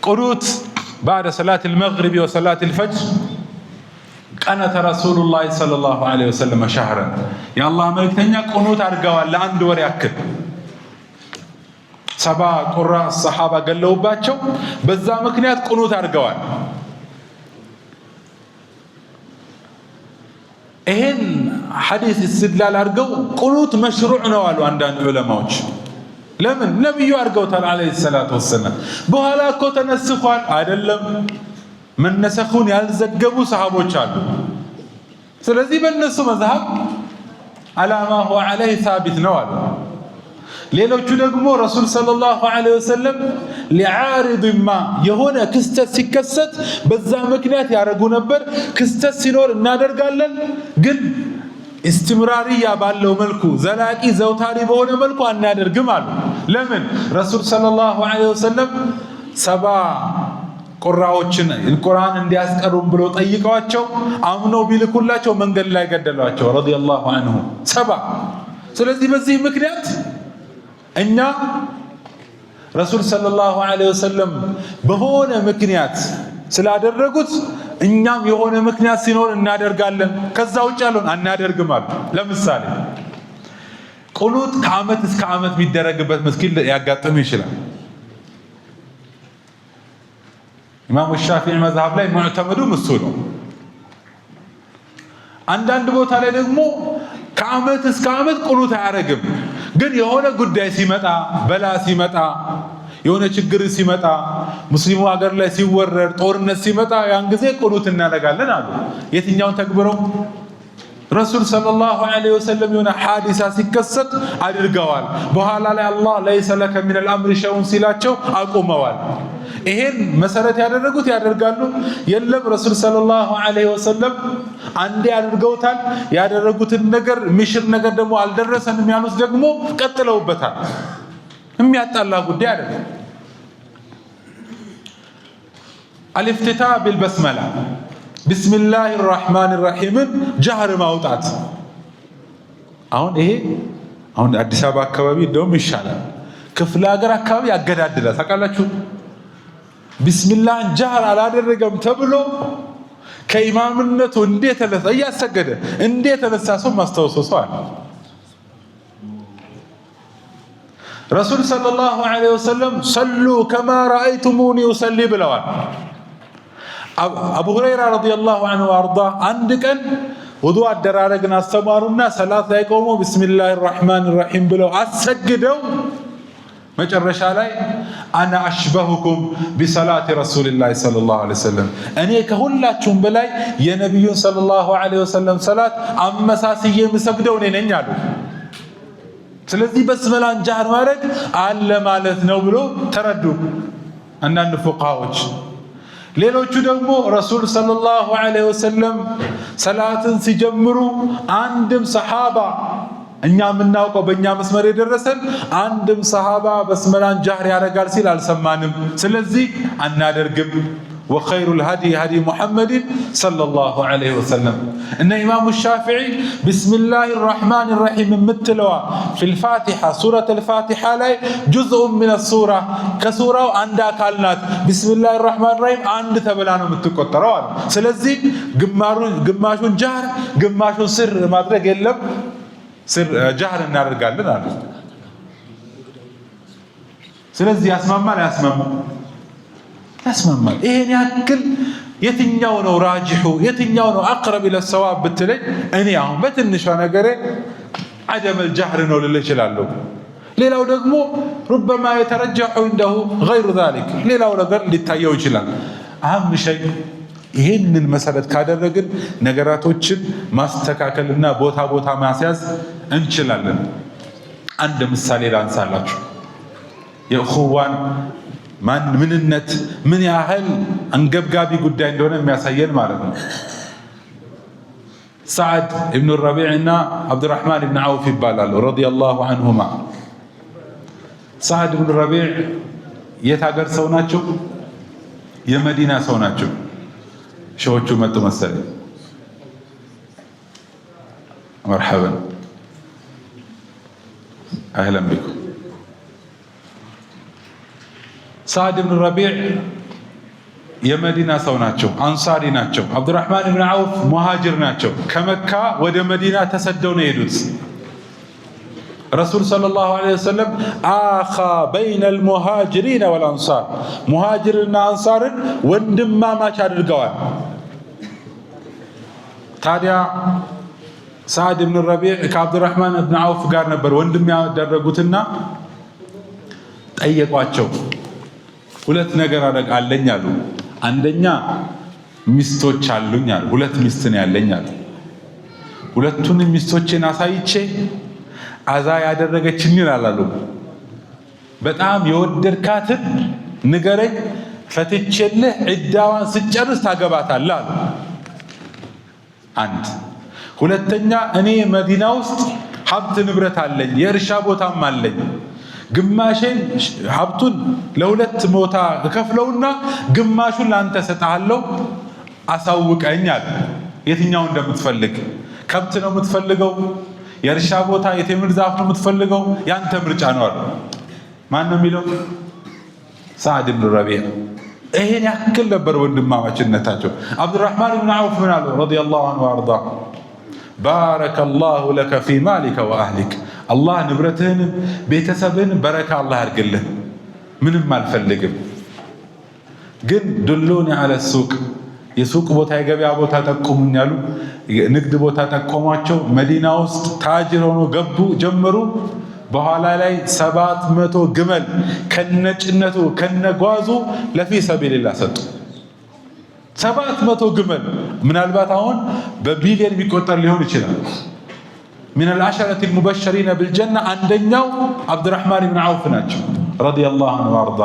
ቁኑት بعد صلاة المغرب وصلاة الفجر قنت رسول الله صلى الله عليه وسلم شهرا يا الله ملكتኛ ቁኑት አድርገዋል ለአንድ ወር ያክል። 70 ቁራ ሰሃባ ገለውባቸው በዛ ምክንያት ቁኑት አድርገዋል። ይሄን ሐዲስ استدلال አድርገው ቁኑት መሽሩዕ ነው አሉ አንዳንድ ዑለማዎች። ለምን? ነብዩ አድርገውታል አለይሂ ሰላቱ ወሰለም። በኋላ እኮ ተነስቷል አይደለም፣ መነሰኹን ያልዘገቡ ሰሃቦች አሉ። ስለዚህ በእነሱ መዝሐብ አላማ هو عليه ثابت ነው አሉ። ሌሎቹ ደግሞ ረሱል ሰለላሁ ዐለይሂ ወሰለም ሊዓሪድ ማ የሆነ ክስተት ሲከሰት በዛ ምክንያት ያደርጉ ነበር። ክስተት ሲኖር እናደርጋለን፣ ግን استمرارية ባለው መልኩ ዘላቂ ዘውታሪ በሆነ መልኩ አናደርግም አሉ። ለምን? ረሱል ሰለላሁ ዐለይሂ ወሰለም 70 ቁራዎችን ቁርአን እንዲያስቀሩም ብሎ ጠይቀዋቸው አምነው ቢልኩላቸው መንገድ ላይ ገደሏቸው ረዲየላሁ ዐንሁ 70። ስለዚህ በዚህ ምክንያት እኛ ረሱል ሰለላሁ ዐለይሂ ወሰለም በሆነ ምክንያት ስላደረጉት እኛም የሆነ ምክንያት ሲኖር እናደርጋለን ከዛ ውጭ ያለውን አናደርግም አሉ ለምሳሌ ቁኑት ከዓመት እስከ ዓመት የሚደረግበት መስጊድ ያጋጥም ይችላል ኢማሙ ሻፊዒ መዝሐብ ላይ ሙዕተመዱ እሱ ነው አንዳንድ ቦታ ላይ ደግሞ ከዓመት እስከ ዓመት ቁኑት አያረግም ግን የሆነ ጉዳይ ሲመጣ በላ ሲመጣ የሆነ ችግር ሲመጣ ሙስሊሙ ሀገር ላይ ሲወረር ጦርነት ሲመጣ ያን ጊዜ ቁኑት እናደርጋለን አሉ የትኛውን ተግብረው ረሱል ሰለላሁ ዐለይሂ ወሰለም የሆነ ሐዲሳ ሲከሰት አድርገዋል በኋላ ላይ አላህ ለይሰ ለከ ሚን الامر شيء ሲላቸው አቆመዋል ይሄን መሰረት ያደረጉት ያደርጋሉ የለም ረሱል ሰለላሁ ዐለይሂ ወሰለም አንዴ አድርገውታል ያደረጉትን ነገር ሚሽር ነገር ደግሞ አልደረሰንም ያሉት ደግሞ ቀጥለውበታል የሚያጣላ ጉዳይ አይደለም الافتتاح بالبسمله بسم الله الرحمن الرحيم جهر ማውጣት አሁን አዲስ አበባ አካባቢ ደም ይሻላል ክፍለ ሀገር አካባቢ ያገዳድላል ታውቃላችሁ ቢስሚላህ ጀህር አላደረገም ተብሎ ከኢማምነቱ እንዴት ተነሳ እያሰገደ እንዴት ተነሳ ሰው ማስተዋወስ ሰው አለ ረሱል ሰለላሁ ዐለይሂ ወሰለም ሰሉ ከማ ረአይቱሙኒ ኡሰሊ ብለዋል አቡ ሁረይራ ረዲየላሁ ዐንሁ ወአርዳ አንድ ቀን ውዱእ አደራረግን አስተማሩና ሰላት ላይ ቆሞ ቢስሚላሂር ረህማኒር ረሂም ብለው አሰግደው መጨረሻ ላይ አና አሽበሁኩም ቢሰላቲ ረሱልላህ ሰለላሁ ዐለይሂ ወሰለም እኔ ከሁላችሁም በላይ የነብዩን ሰለላሁ ዐለይሂ ወሰለም ሰላት አመሳስዬ የምሰግደው እኔ ነኝ አሉ ስለዚህ በስመላን ጀህር ማድረግ አለ ማለት ነው ብሎ ተረዱ አንዳንድ ፉቃዎች ሌሎቹ ደግሞ ረሱል ሰለላሁ ዐለይሂ ወሰለም ሰላትን ሲጀምሩ አንድም ሰሃባ እኛ ምናውቀው በእኛ መስመር የደረሰን አንድም ሰሃባ በስመላን ጀህር ያደርጋል ሲል አልሰማንም ስለዚህ አናደርግም وخير الهدي هدي محمد صلى الله عليه وسلم ان امام الشافعي بسم الله الرحمن الرحيم متلوا في الفاتحه سوره الفاتحه لا جزء من السوره كسوره عند اكلنات بسم الله الرحمن الرحيم عند تبلا ነው የምትቆጠረው ስለዚህ ግማሹን ጀህር ግማሹን ስር ማድረግ የለም ስር ጀህር እናደርጋለን አለ ስለዚህ ያስማማል ያስማማል ይሄን ያክል የትኛው ነው ራጂሁ የትኛው ነው አቅረብ ኢለ ሰዋብ ብትለኝ እኔ አሁን በትንሿ ነገር عدم الجهر ነው ልል እችላለሁ ሌላው ደግሞ ربما يترجح عنده غير ذلك ሌላው ነገር ሊታየው ይችላል አሁን ሸይ ይሄንን መሰረት ካደረግን ነገራቶችን ማስተካከልና ቦታ ማስያዝ እንችላለን አንድ ምሳሌ ላንሳላችሁ የኹዋን ምንነት ምን ያህል አንገብጋቢ ጉዳይ እንደሆነ የሚያሳየን ማለት ነው ሰዓድ ኢብኑ ረቢዕ እና አብዱራህማን ኢብኑ አውፍ ይባላሉ ረዲየላሁ ዐንሁማ ሰዓድ ኢብኑ ረቢዕ የት ሀገር ሰው ናቸው የመዲና ሰው ናቸው ሸዎቹ መጡ መሰለኝ መርሐበን አህለን ቢኩም ሰዓድ ኢብኑ ረቢዕ የመዲና ሰው ናቸው አንሳሪ ናቸው አብዱራህማን ኢብኑ አውፍ ሙሃጅር ናቸው ከመካ ወደ መዲና ተሰደው ነው የሄዱት ረሱል ሰለላሁ ዐለይሂ ወሰለም አኻ በይነ المهاجرين والانصار ሙሃጅርና አንሳርን ወንድማማች አድርገዋል ታዲያ ሰዓድ ኢብኑ ረቢዕ ከአብዱራህማን ኢብኑ አውፍ ጋር ነበር ወንድም ያደረጉትና ጠየቋቸው ሁለት ነገር አለኝ አሉ አንደኛ ሚስቶች አሉኝ አሉ ሁለት ሚስት ነው ያለኝ አሉ ሁለቱን ሚስቶችን አሳይቼ አዛ ያደረገችኝን አላሉ በጣም የወደድካትን ንገረኝ ፈትቼልህ ዒዳዋን ስጨርስ ታገባታለህ አሉ አንድ ሁለተኛ እኔ መዲና ውስጥ ሀብት ንብረት አለኝ የእርሻ ቦታም አለኝ ግማሽን ሀብቱን ለሁለት ቦታ ከፍለውና ግማሹን ላንተ ሰጣለሁ አሳውቀኝ አለ የትኛው እንደምትፈልግ ከብት ነው የምትፈልገው የእርሻ ቦታ የቴምር ዛፍ ነው የምትፈልገው ያንተ ምርጫ ነው አለ ማን ነው የሚለው ሰዓድ ኢብኑ ረቢዕ ይሄን ያክል ነበር ወንድማማችነታቸው። አብዱራህማን ብን ዐውፍ ምን አሉ ረዲየላሁ ዐንሁ ወአርዳ ባረከላሁ ለከ ፊ ማሊከ ወአህሊክ አላህ ንብረትህን ቤተሰብህን በረካ አላህ ያድርግልህ፣ ምንም አልፈልግም፣ ግን ዱሉኒ ዐለ ሱቅ የሱቅ ቦታ የገበያ ቦታ ጠቁሙኝ አሉ። ንግድ ቦታ ጠቆሟቸው። መዲና ውስጥ ታጅር ሆኖ ገቡ ጀመሩ። በኋላ ላይ 700 ግመል ከነጭነቱ ከነጓዙ ለፊ ሰቢልላህ ሰጡ። 700 ግመል ምናልባት አሁን በቢሊየን የሚቆጠር ሊሆን ይችላል። من العشرة المبشرين بالجنة አንደኛው አብዱራህማን ብን ዐውፍ ናቸው ረዲየላሁ ዐንሁ ወአርዳ።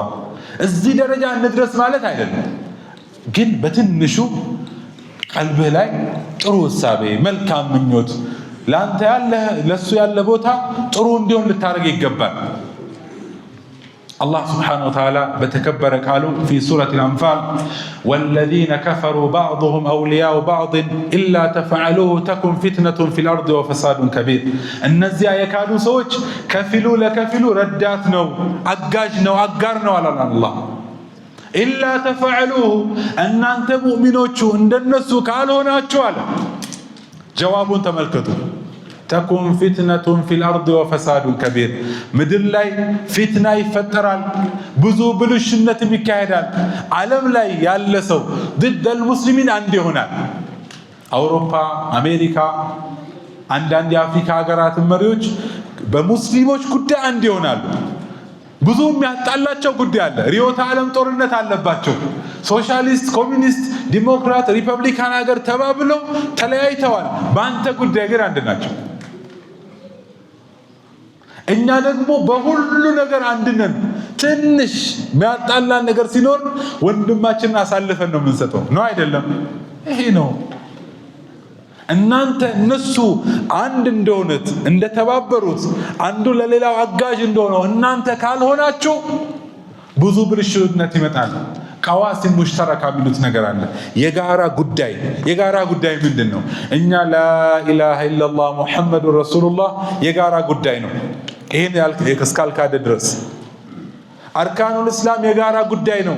እዚህ ደረጃ እንድረስ ማለት አይደለም፣ ግን በትንሹ ቀልብህ ላይ ጥሩ እሳቤ መልካም ምኞት ላንተ ያለ ለሱ ያለ ቦታ ጥሩ እንዲሆን ልታረግ ይገባል። الله سبحانه وتعالى بتكبر قالوا في سورة الأنفال والذين كفروا بعضهم أولياء بعض إلا تفعلوه تكن فتنة في الأرض وفساد كبير. النزيا يكادوا سوج كفلوا لكفلوا رداتنا أجاجنا وأجرنا على الله إلا تفعلوه أن أنت مؤمنوش عند الناس قالوا ناتشوالا جواب تملكتوا تكون فتنة في الأرض وفساد كبير. مدر لاي فتنة يفترال بزو بلوشنة مكاهدال عالم لاي يالسو ضد المسلمين عندي هنا أوروبا أمريكا عندي أفريقيا أغرات المريوش بمسلموش كده عندي هنا ብዙ የሚያጣላቸው ጉዳይ አለ። ሪዮት ዓለም ጦርነት አለባቸው። ሶሻሊስት፣ ኮሚኒስት፣ ዲሞክራት፣ ሪፐብሊካን ሀገር ተባብለው ተለያይተዋል። በአንተ ጉዳይ ግን አንድ ናቸው። እኛ ደግሞ በሁሉ ነገር አንድ ነን። ትንሽ የሚያጣላን ነገር ሲኖር ወንድማችንን አሳልፈን ነው የምንሰጠው። ነው አይደለም? ይሄ ነው። እናንተ እነሱ አንድ እንደሆነት እንደተባበሩት አንዱ ለሌላው አጋዥ እንደሆነው እናንተ ካልሆናችሁ ብዙ ብልሽነት ይመጣል። ቀዋሲም ሙሽተረካ የሚሉት ነገር አለ። የጋራ ጉዳይ ምንድን ነው? እኛ ላኢላሃ ኢለላህ ሙሐመዱን ረሱሉላህ የጋራ ጉዳይ ነው። ይሄን እስካልካደ ድረስ አርካኑል እስላም የጋራ ጉዳይ ነው።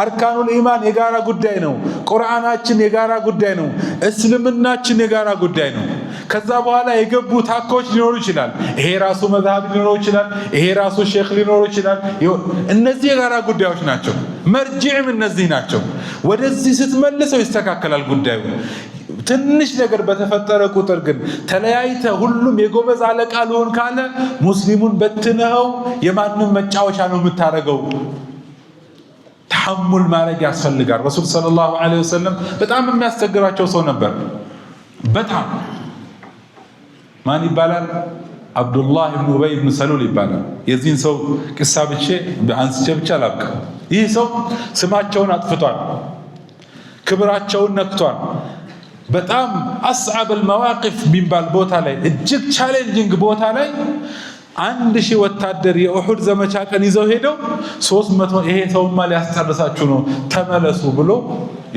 አርካኑል ኢማን የጋራ ጉዳይ ነው። ቁርአናችን የጋራ ጉዳይ ነው። እስልምናችን የጋራ ጉዳይ ነው። ከዛ በኋላ የገቡ ታኮች ሊኖሩ ይችላል። ይሄ ራሱ መዝሃብ ሊኖር ይችላል። ይሄ ራሱ ሼክ ሊኖር ይችላል። እነዚህ የጋራ ጉዳዮች ናቸው። መርጂዕም እነዚህ ናቸው። ወደዚህ ስትመልሰው ይስተካከላል ጉዳዩ። ትንሽ ነገር በተፈጠረ ቁጥር ግን ተለያይተ ሁሉም የጎበዝ አለቃ ልሆን ካለ ሙስሊሙን በትነው የማንም መጫወቻ ነው የምታረገው። ተሐሙል ማድረግ ያስፈልጋል። ረሱል ሰለላሁ ዐለይሂ ወሰለም በጣም የሚያስቸግራቸው ሰው ነበር። በጣም ማን ይባላል? አብዱላህ ኢብኑ ኡበይ ኢብኑ ሰሉል ይባላል። የዚህን ሰው ቅሳ አንስቼ ብቻ አላብቃ። ይህ ሰው ስማቸውን አጥፍቷል፣ ክብራቸውን ነክቷል። በጣም አስዓብ المواقف የሚባል ቦታ ላይ እጅግ ቻሌንጂንግ ቦታ ላይ 1000 ወታደር የኡሁድ ዘመቻ ቀን ይዘው ሄደው 300 ይሄ ሰውማ ሊያስጨርሳችሁ ነው ተመለሱ ብሎ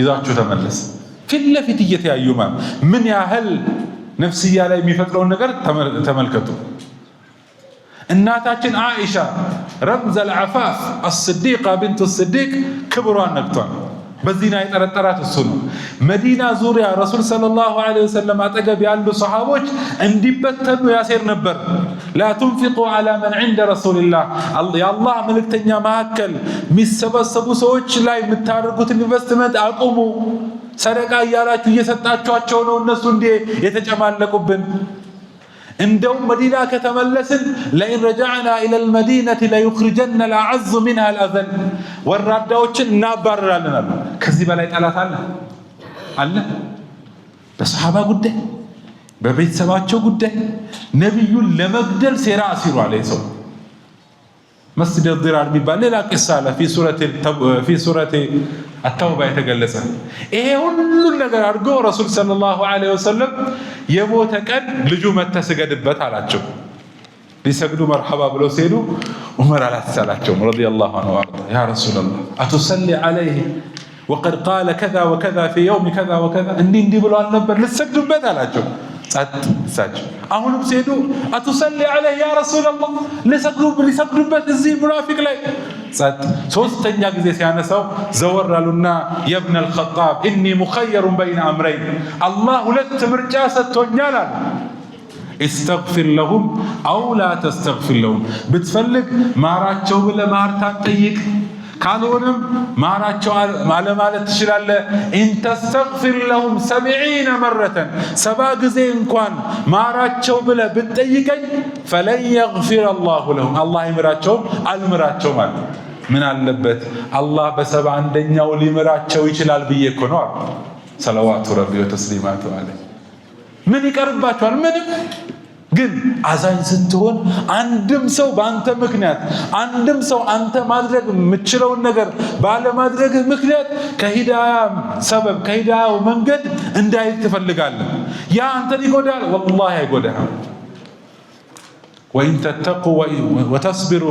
ይዛችሁ ተመለስ። ፊት ለፊት እየተያዩ ማለት ምን ያህል ነፍስያ ላይ የሚፈጥረውን ነገር ተመልከቱ። እናታችን አኢሻ ረምዝ العفاف الصديقة بنت الصديق ክብሯን ነክቷል። በዚህና የጠረጠራት እሱ ነው። መዲና ዙሪያ ረሱል ሰለላሁ ዐለይሂ ወሰለም አጠገብ ያሉ ሰሃቦች እንዲበተኑ ያሴር ነበር። ላ ትንፊቁ ዐላ መን ዐንደ ረሱልላህ የአላህ መልእክተኛ መካከል የሚሰበሰቡ ሰዎች ላይ የምታደርጉትን ኢንቨስትመንት አቁሙ፣ ሰደቃ እያላችሁ እየሰጣችኋቸው ነው እነሱ እንዴ የተጨማለቁብን። እንደውም መዲና ከተመለስን ለኢን ረጃዕና ኢለል መዲነቲ ለዩኽሪጀነ አልአዐዙ ሚንሃ አልአዘል ወራዳዎችን እናባረራለን አሉ። ከዚህ በላይ ጠላት አለ? በሰሃባ ጉዳይ በቤተሰባቸው ጉዳይ ነቢዩን ለመግደል ሴራ አሲሯል። ሰው መስጂድ ዲራር የሚባል ሌላ ቂሳ አለ ፊ ሱረቲ አተውባ የተገለጸ። ይሄ ሁሉን ነገር አድርጎ ረሱል ሰለላሁ ዐለይሂ ወሰለም የሞተ ቀን ልጁ መተህ ስገድበት አላቸው። ሊሰግዱ መርሐባ ብለው ሲሄዱ ዑመር አላሳላቸውም ረዲየላሁ ዐንሁ ያ ረሱለላህ አቱሰሊ ዐለይሂ ወቀድ ቃለ ከዛ ወከዛ ፊ የውም ከዛ ወከዛ እንዲህ ብሎ አልነበር ልትሰግዱበት አላቸው። ጸጥ እሳቸው አሁንም ሲሄዱ አትሰሊ ዐለይሂ ያ ረሱላህ ሊሰግዱበት እዚህ ሙናፊቅ ላይ ጸጥ። ሶስተኛ ጊዜ ሲያነሳው ዘወር አሉና የብነ አልኸጣብ ኢኒ ሙኸየሩን በይነ አምረይን አላህ ሁለት ምርጫ ሰጥቶኛል አሉ። استغفر لهم أو لا تستغفر لهم بتفلق ماراچو بلا مارتان طيق ካልሆነም ማራቸው ማለት ትችላለህ። ኢን ተስተግፊር ለሁም 70 መረተን 70 ጊዜ እንኳን ማራቸው ብለህ ብትጠይቀኝ ፈለን የግፊር አላሁ ለሁም አላህ ይምራቸው አልምራቸው ማለት ምን አለበት አላህ በ71ኛው ሊምራቸው ይችላል ብዬ እኮ ነው አሉ ሰለዋቱ ረቢ ወተስሊማቱ ዐለይሂ። ምን ይቀርባቸዋል? ምንም። ግን አዛኝ ስትሆን አንድም ሰው በአንተ ምክንያት አንድም ሰው አንተ ማድረግ የምትችለውን ነገር ባለማድረግህ ምክንያት ከሂዳያ ሰበብ ከሂዳያው መንገድ እንዳይል ትፈልጋለህ። ያ አንተን ይጎዳል፣ ወላሂ አይጎዳህም። ወኢን ተተቁ ወተስቢሩ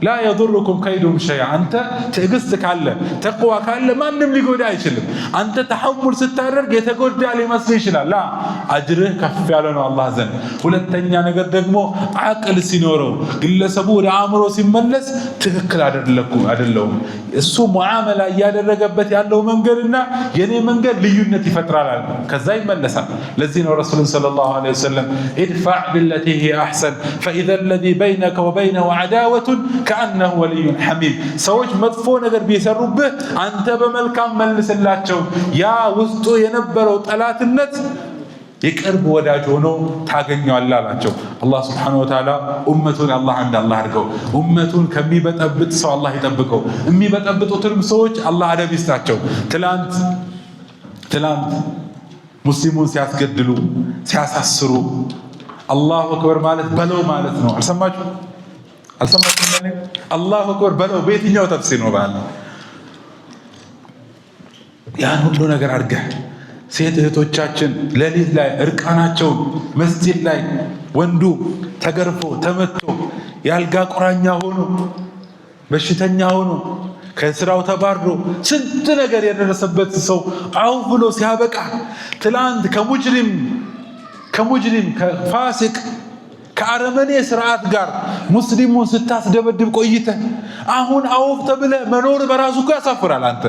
ላ የዱሩኩም ከይዱሁም ሸይአ። አንተ ትዕግስት ካለ ተቅዋ ካለ ማንም ሊጎዳ አይችልም። አንተ ተሐሙል ስታደርግ የተጎዳ ሊመስል ይችላል። ላ አጅርህ ከፍ ያለ ነው አላህ ዘንድ። ሁለተኛ ነገር ደግሞ አቅል ሲኖረው ግለሰቡ ወደ አእምሮ ሲመለስ ትክክል አይደለውም እሱ ሙዓመላ እያደረገበት ያለው መንገድና የኔ መንገድ ልዩነት ይፈጥራል። ከዛ ይመለሳል። ለዚህ ነው ረሱሉን ሰለላሁ ዐለይሂ ወሰለም ኢድፈዕ ቢለቲ ሂየ አሕሰን ፈኢዘ አለዚ በይነከ ወበይነሁ ዐዳወቱን ከአነሁ ወልዩን ሐሚም። ሰዎች መጥፎ ነገር ቢሰሩብህ አንተ በመልካም መልስላቸው። ያ ውስጡ የነበረው ጠላትነት የቅርብ ወዳጅ ሆኖ ታገኘዋለህ አላቸው። አላህ ሱብሓነሁ ወተዓላ ኡመቱን አላህ አንድ አላህ አድርገው። ኡመቱን ከሚበጠብጥ ሰው አላህ ይጠብቀው። የሚበጠብጡትንም ሰዎች አላህ አደብ ይስጣቸው። ትላንት ሙስሊሙን ሲያስገድሉ ሲያሳስሩ አላሁ አክበር ማለት በለው ማለት ነው። አልሰማችሁም? አላሁ አክበር በለው በየትኛው ተፍሲር ነው? ባለ ያን ሁሉ ነገር አድርገህ ሴት እህቶቻችን ሌሊት ላይ እርቃናቸውን መስጂድ ላይ ወንዱ ተገርፎ ተመቶ ያልጋ ቁራኛ ሆኖ በሽተኛ ሆኖ ከስራው ተባርሮ ስንት ነገር የደረሰበት ሰው አው ብሎ ሲያበቃ ትላንት ከሙጅሪም ከፋሲቅ ከአረመኔ ስርዓት ጋር ሙስሊሙን ስታስደበድብ ቆይተህ አሁን አውፍ ተብለህ መኖር በራሱ እኮ ያሳፍራል። አንተ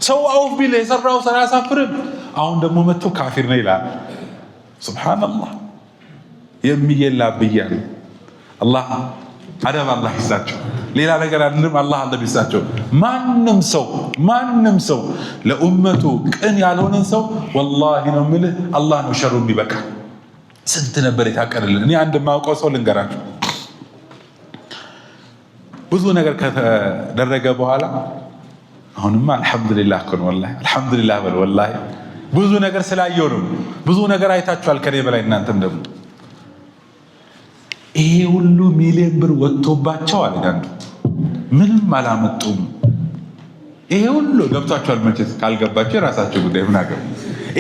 ሰው አውፍ ቢል የሰራው ስራ ያሳፍርም። አሁን ደግሞ መጥቶ ካፊር ነው ይላል። ሱብሃንአላህ የሚየላብያል። አላህ አደብ አላህ ይስጣቸው። ሌላ ነገር አይደለም። አላህ አደብ ይስጣቸው። ማንም ሰው ለኡመቱ ቅን ያልሆነን ሰው ወላሂ ነው የምልህ አላህ ነው ሸሩ የሚበቃ። ስንት ነበር የታቀደልን። እኔ አንድ ማውቀው ሰው ልንገራችሁ። ብዙ ነገር ከተደረገ በኋላ አሁንማ አልሐምዱሊላህ እኮ ነው። ወላሂ አልሐምዱሊላህ በል። ወላሂ ብዙ ነገር ስላየው ነው። ብዙ ነገር አይታችኋል ከኔ በላይ እናንተም ደግሞ። ይሄ ሁሉ ሚሊዮን ብር ወጥቶባቸው አልጋንዱ ምንም አላመጡም። ይሄ ሁሉ ገብቷችኋል መቼስ። ካልገባችሁ የራሳችሁ ጉዳይ። ምን አገባ።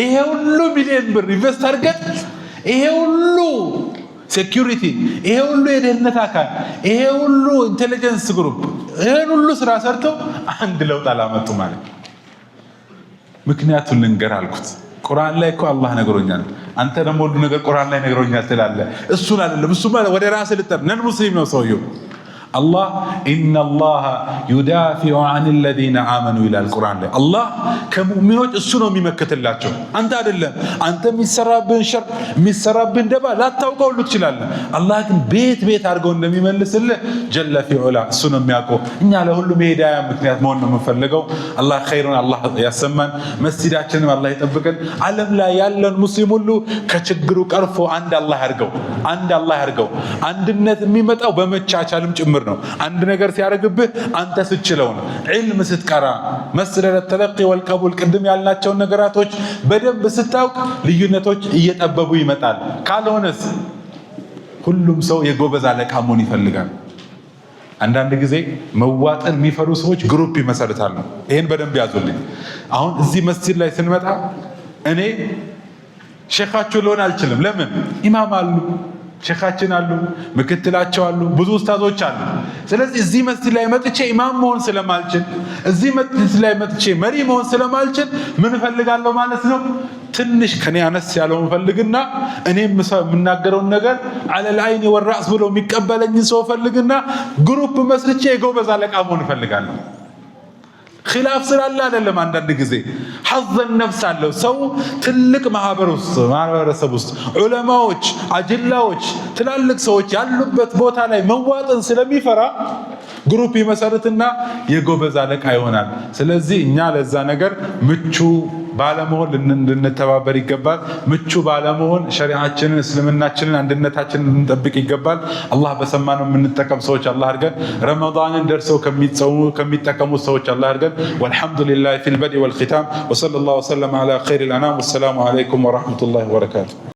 ይሄ ሁሉ ሚሊዮን ብር ኢንቨስት አድርገን ይሄ ሁሉ ሴኩሪቲ፣ ይሄ ሁሉ የደህንነት አካል፣ ይሄ ሁሉ ኢንቴሊጀንስ ግሩፕ ይሄን ሁሉ ስራ ሰርተው አንድ ለውጥ አላመጡ ማለት። ምክንያቱን ልንገር አልኩት። ቁርአን ላይ እኮ አላህ ነግሮኛል። አንተ ደግሞ ሁሉ ነገር ቁርአን ላይ ነግሮኛል ትላለህ። እሱን አይደለም እሱ ማለት ወደ ራስህ ልጠር ነን ሙስሊም ነው ሰውየው። አላህ ኢነላህ ዩዳፊዑ ዐኒል ለዚነ አመኑ ይላል ቁርአን ላይ። አላህ ከሙእሚኖች እሱ ነው የሚመክትላቸው፣ አንተ አይደለም። አንተ የሚሰራብህን ሸር የሚሰራብህን ደባ ላታውቀው ሁሉ ትችላለህ። አላህ ግን ቤት አድርገው እንደሚመልስልህ ጀለ ፊዑላ እሱ ነው የሚያውቀው። እኛ ለሁሉም የሂዳያ ምክንያት መሆን ነው የምንፈልገው። አላህ ኸይሩን አላህ ያሰማን፣ መስጂዳችንን አላህ ይጠብቀን። ዓለም ላይ ያለን ሙስሊም ሁሉ ከችግሩ ቀርፎ አንድ አላህ ያድርገው። አንድነት የሚመጣው በመቻቻልም ጭምር ነው። አንድ ነገር ሲያደርግብህ አንተ ስትችለው ነው። ዒልም ስትቀራ መስለለ ተለቂ ወልቀቡል ቅድም ያልናቸውን ነገራቶች በደንብ ስታውቅ ልዩነቶች እየጠበቡ ይመጣል። ካልሆነስ ሁሉም ሰው የጎበዝ አለቃ መሆን ይፈልጋል። አንዳንድ ጊዜ መዋጠን የሚፈሩ ሰዎች ግሩፕ ይመሰርታሉ። ይሄን በደንብ ያዙልኝ። አሁን እዚህ መስጂድ ላይ ስንመጣ እኔ ሼኻቸው ልሆን አልችልም። ለምን? ኢማም አሉ፣ ሼኻችን አሉ፣ ምክትላቸው አሉ፣ ብዙ ኡስታዞች አሉ። ስለዚህ እዚህ መስጂድ ላይ መጥቼ ኢማም መሆን ስለማልችል፣ እዚህ መስጂድ ላይ መጥቼ መሪ መሆን ስለማልችል ምን እፈልጋለሁ ማለት ነው? ትንሽ ከኔ አነስ ያለውን ፈልግና እኔ የምናገረውን ነገር على العين والراس ብሎ የሚቀበለኝ ሰው ፈልግና ግሩፕ መስርቼ የጎበዝ አለቃ መሆን እፈልጋለሁ። ኺላፍ ስላለ አይደለም። አንዳንድ ጊዜ ሐظ النفس አለው ሰው ትልቅ ማህበረሰብ ውስጥ ዑለማዎች፣ አጅላዎች፣ ትላልቅ ሰዎች ያሉበት ቦታ ላይ መዋጥን ስለሚፈራ ግሩፕ ይመሰርትና የጎበዝ አለቃ ይሆናል። ስለዚህ እኛ ለዛ ነገር ምቹ ባለመሆን ልንተባበር ይገባል። ምቹ ባለመሆን ሸሪዓችንን፣ እስልምናችንን፣ አንድነታችንን ልንጠብቅ ይገባል። አላህ በሰማነው የምንጠቀም ሰዎች አላህ አድርገን። ረመዳንን ደርሰው ከሚጠቀሙ ሰዎች አላህ አድርገን። ወልሐምዱሊላሂ ፊል በድኢ ወል ኺታም ወሰለላሁ ወሰለም ዐላ ኸይሪል አናም። ወሰላሙ ዐለይኩም ወረሕመቱላሂ ወበረካቱሁ።